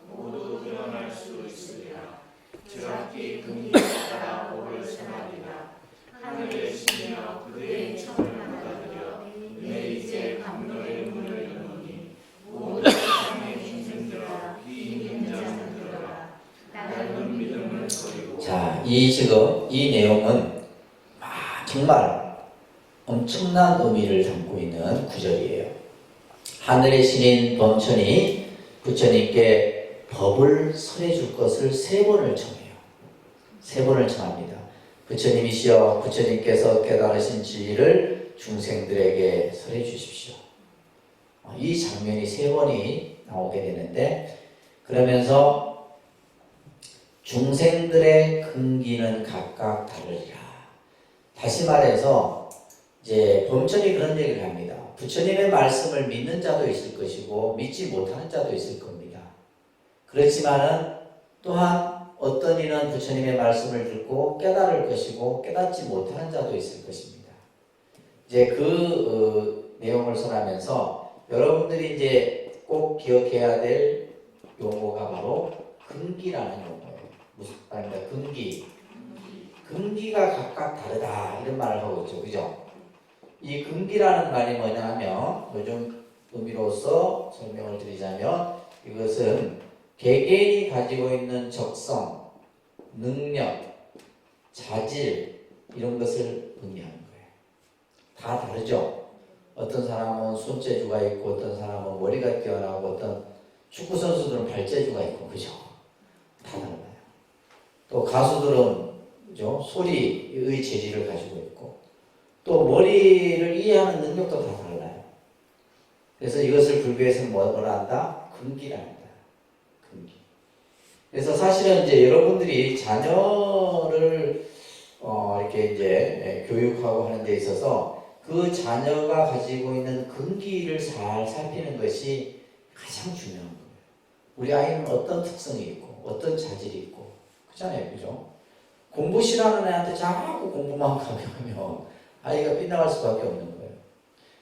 모두 변할 수 있으리라. 지각기 근기에 따라 법을 선하리라. 하늘의 신이여 그대의 청을 받아들여 내 이제 감로의 문을 여노니 모든 세상의 중생들아 귀 있는 자는 들어라. 낡은 믿음을 버리고. 자, 이 내용은 정말 엄청난 의미를 담고 있는 구절이에요. 하늘의 신인 범천이 부처님께 법을 설해줄 것을 3번을 청해요. 3번을 청합니다. 부처님이시여 부처님께서 깨달으신 진리를 중생들에게 설해 주십시오. 이 장면이 3번이 나오게 되는데, 그러면서 중생들의 근기는 각각 다르리라. 다시 말해서 이제 범천이 그런 얘기를 합니다. 부처님의 말씀을 믿는 자도 있을 것이고 믿지 못하는 자도 있을 겁니다. 그렇지만은 또한 어떤 이는 부처님의 말씀을 듣고 깨달을 것이고 깨닫지 못하는 자도 있을 것입니다. 이제 그 내용을 설하면서 여러분들이 이제 꼭 기억해야 될 용어가 바로 근기라는 용어예요. 무슨 말입니까? 근기. 근기가 각각 다르다 이런 말을 하고 있죠. 그죠? 이 근기라는 말이 뭐냐면 요즘 의미로서 설명을 드리자면 이것은 개개인이 가지고 있는 적성, 능력, 자질 이런 것을 의미하는 거예요. 다 다르죠? 어떤 사람은 손재주가 있고 어떤 사람은 머리가 뛰어나고 어떤 축구 선수들은 발재주가 있고 그죠? 다 달라요. 또 가수들은 그죠? 소리의 재질을 가지고 있고 또 머리를 이해하는 능력도 다 달라요. 그래서 이것을 불교에서는 뭐라 한다? 근기라 한다. 근기. 그래서 사실은 이제 여러분들이 자녀를 이렇게 이제 교육하고 하는 데 있어서 그 자녀가 가지고 있는 근기를 잘 살피는 것이 가장 중요한 거예요. 우리 아이는 어떤 특성이 있고 어떤 자질이 있고 그렇잖아요. 그죠? 공부 싫어하는 애한테 자꾸 공부만 강요하면 아이가 빗나갈 수밖에 없는 거예요.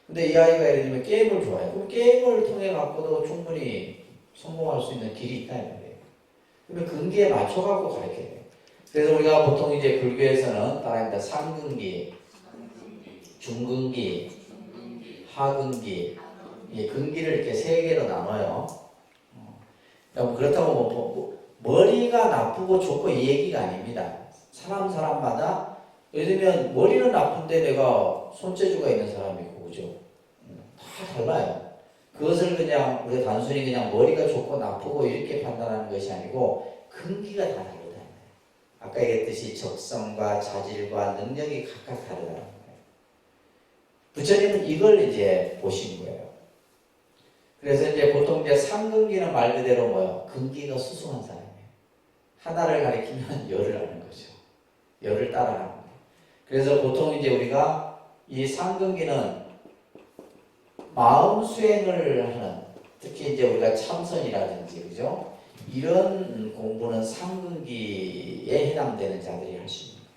근데 이 아이가 예를 들면 게임을 좋아해요. 그럼 게임을 통해 갖고도 충분히 성공할 수 있는 길이 있다 이 말이에요. 그러면 근기에 맞춰갖고 가르쳐야 돼요. 그래서 우리가 보통 이제 불교에서는 따라합니다. 상근기, 중근기, 하근기, 근기를 이렇게 3개로 나눠요. 그렇다고 머리가 나쁘고 좋고 이 얘기가 아닙니다. 사람마다 예를 들면 머리는 나쁜데 내가 손재주가 있는 사람이 있고 그죠? 다 달라요. 그것을 그냥 우리가 단순히 그냥 머리가 좋고 나쁘고 이렇게 판단하는 것이 아니고 근기가 다 다르다. 아까 얘기했듯이 적성과 자질과 능력이 각각 다르다는 거예요. 부처님은 이걸 이제 보신 거예요. 그래서 이제 보통 이제 상근기는 말 그대로 뭐요? 근기가 수승한 사람이에요. 하나를 가리키면 열을 하는 거죠. 열을 따라하는 거예요. 그래서 보통 이제 우리가 이 상근기는 마음 수행을 하는, 특히 이제 우리가 참선이라든지 그죠? 이런 공부는 상근기에 해당되는 자들이 할 수 있는 거예요.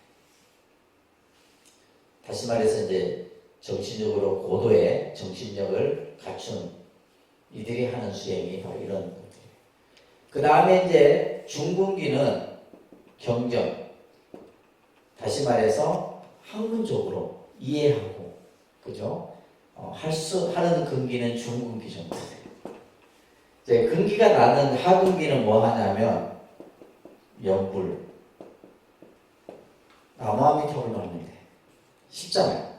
다시 말해서 이제 정신적으로 고도의 정신력을 갖춘 이들이 하는 수행이 바로 이런 것들이에요. 그 다음에 이제 중근기는 경전, 다시 말해서 학문적으로 이해하고 그죠? 하는 근기는 중근기 정도 돼요. 이제 근기가 나는 하근기는 뭐 하냐면 연불, 나무아미탑을 하는데 쉽잖아요.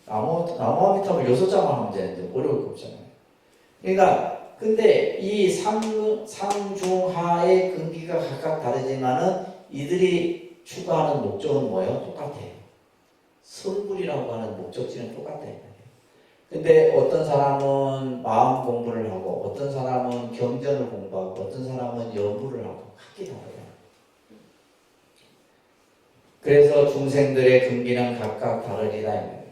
나무아미탑을 6장만 하면 되는데 어려울 거 없잖아요. 그러니까 근데 이 상중하의 근기가 각각 다르지만은 이들이 추구하는 목적은 뭐예요? 똑같아요. 성불이라고 하는 목적지는 똑같다. 근데 어떤 사람은 마음 공부를 하고 어떤 사람은 경전을 공부하고 어떤 사람은 연구를 하고 각기 다르요. 그래서 중생들의 근기는 각각 다르리라 이 말이에요.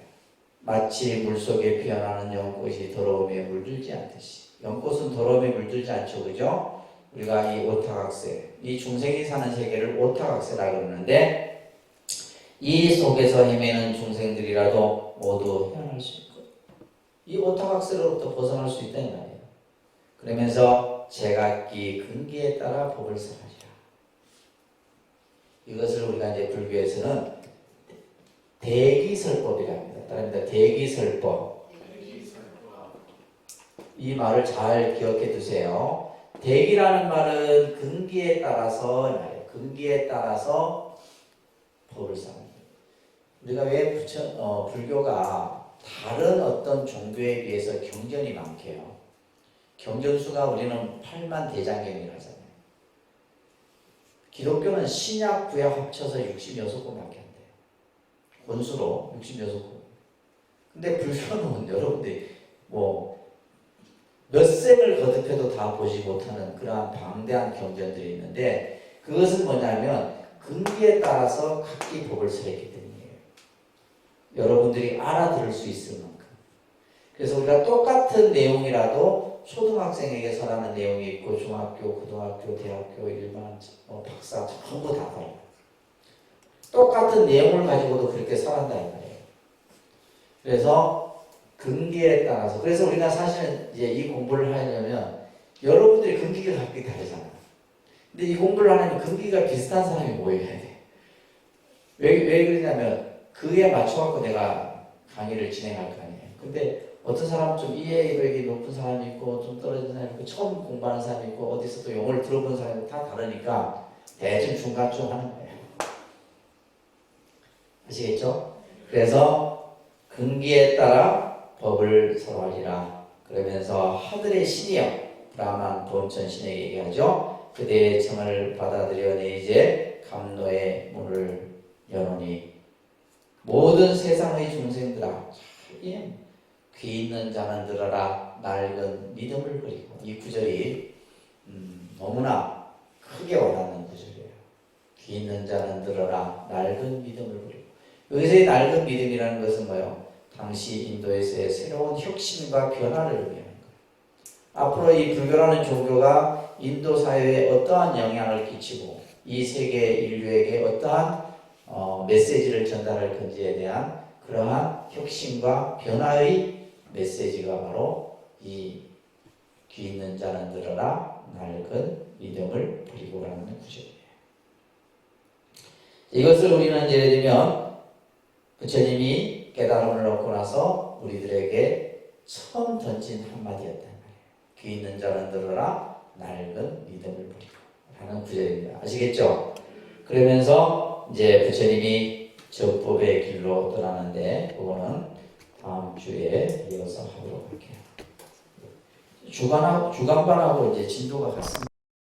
마치 물속에 피어나는 연꽃이 더러움에 물들지 않듯이. 연꽃은 더러움에 물들지 않죠. 그죠? 우리가 이 오타각세, 이 중생이 사는 세계를 오타각세라고 그러는데 이 속에서 헤매는 중생들이라도 모두 헤어날 수 있고 이 오타각세로부터 벗어날 수 있다는 말이에요. 그러면서 제각기 근기에 따라 법을 설하리라. 이것을 우리가 이제 불교에서는 대기설법이라 합니다. 따릅니다. 대기설법. 이 말을 잘 기억해 두세요. 대기라는 말은 근기에 따라서 말이에요. 근기에 따라서 법을 쌓는. 우리가 왜 불교가 다른 어떤 종교에 비해서 경전이 많게요. 경전수가 우리는 8만 대장경이라 하잖아요. 기독교는 신약, 구약 합쳐서 66권밖에 안 돼요. 권수로 66권. 근데 불교는 여러분들이 몇 생을 거듭해도 다 보지 못하는 그러한 방대한 경전들이 있는데 그것은 뭐냐면 근기에 따라서 각기 법을 설했기 때문이에요. 여러분들이 알아들을 수 있을 만큼. 그래서 우리가 똑같은 내용이라도 초등학생에게 설하는 내용이 있고 중학교, 고등학교, 대학교, 일반, 박사 전부 다 달라요. 똑같은 내용을 가지고도 그렇게 설한다 이 말이에요. 그래서 근기에 따라서 그래서 우리가 사실은 이제 이 공부를 하려면 여러분들이 근기가 각기 다르잖아요. 근데 이 공부를 하려면 근기가 비슷한 사람이 모여야 돼. 왜 그러냐면 그에 맞춰갖고 내가 강의를 진행할 거 아니에요. 근데 어떤 사람은 좀 이해력이 높은 사람이 있고 좀 떨어진 사람이 있고 처음 공부하는 사람이 있고 어디서 또 용어를 들어본 사람이 다 다르니까 대충 중간쯤 하는 거예요. 아시겠죠? 그래서 근기에 따라 법을 설하리라. 그러면서 하늘의 신이여 브라만 보험천 신에게 얘기하죠. 그대의 청을 받아들여 내 이제 감노의 문을 여노니 모든 세상의 중생들아 귀 있는 자는 들어라. 낡은 믿음을 버리고. 이 구절이 너무나 크게 와닿는 구절이에요. 귀 있는 자는 들어라. 낡은 믿음을 버리고. 여기서의 낡은 믿음이라는 것은 뭐예요? 당시 인도에서의 새로운 혁신과 변화를 의미하는 거예요. 앞으로 이 불교라는 종교가 인도 사회에 어떠한 영향을 끼치고 이 세계 인류에게 어떠한 메시지를 전달할 건지에 대한 그러한 혁신과 변화의 메시지가 바로 이 귀 있는 자는 들어라 낡은 믿음을 버리고라는 구절이에요. 이것을 우리는 예를 들면 부처님이 깨달음을 얻고 나서 우리들에게 처음 던진 한마디였단 말이에요. 귀 있는 자는 들어라 낡은 믿음을 버리고 라는 구절입니다. 아시겠죠? 그러면서 이제 부처님이 정법의 길로 떠나는데 그거는 다음 주에 이어서 하도록 할게요. 주간반하고 이제 진도가 같습니다.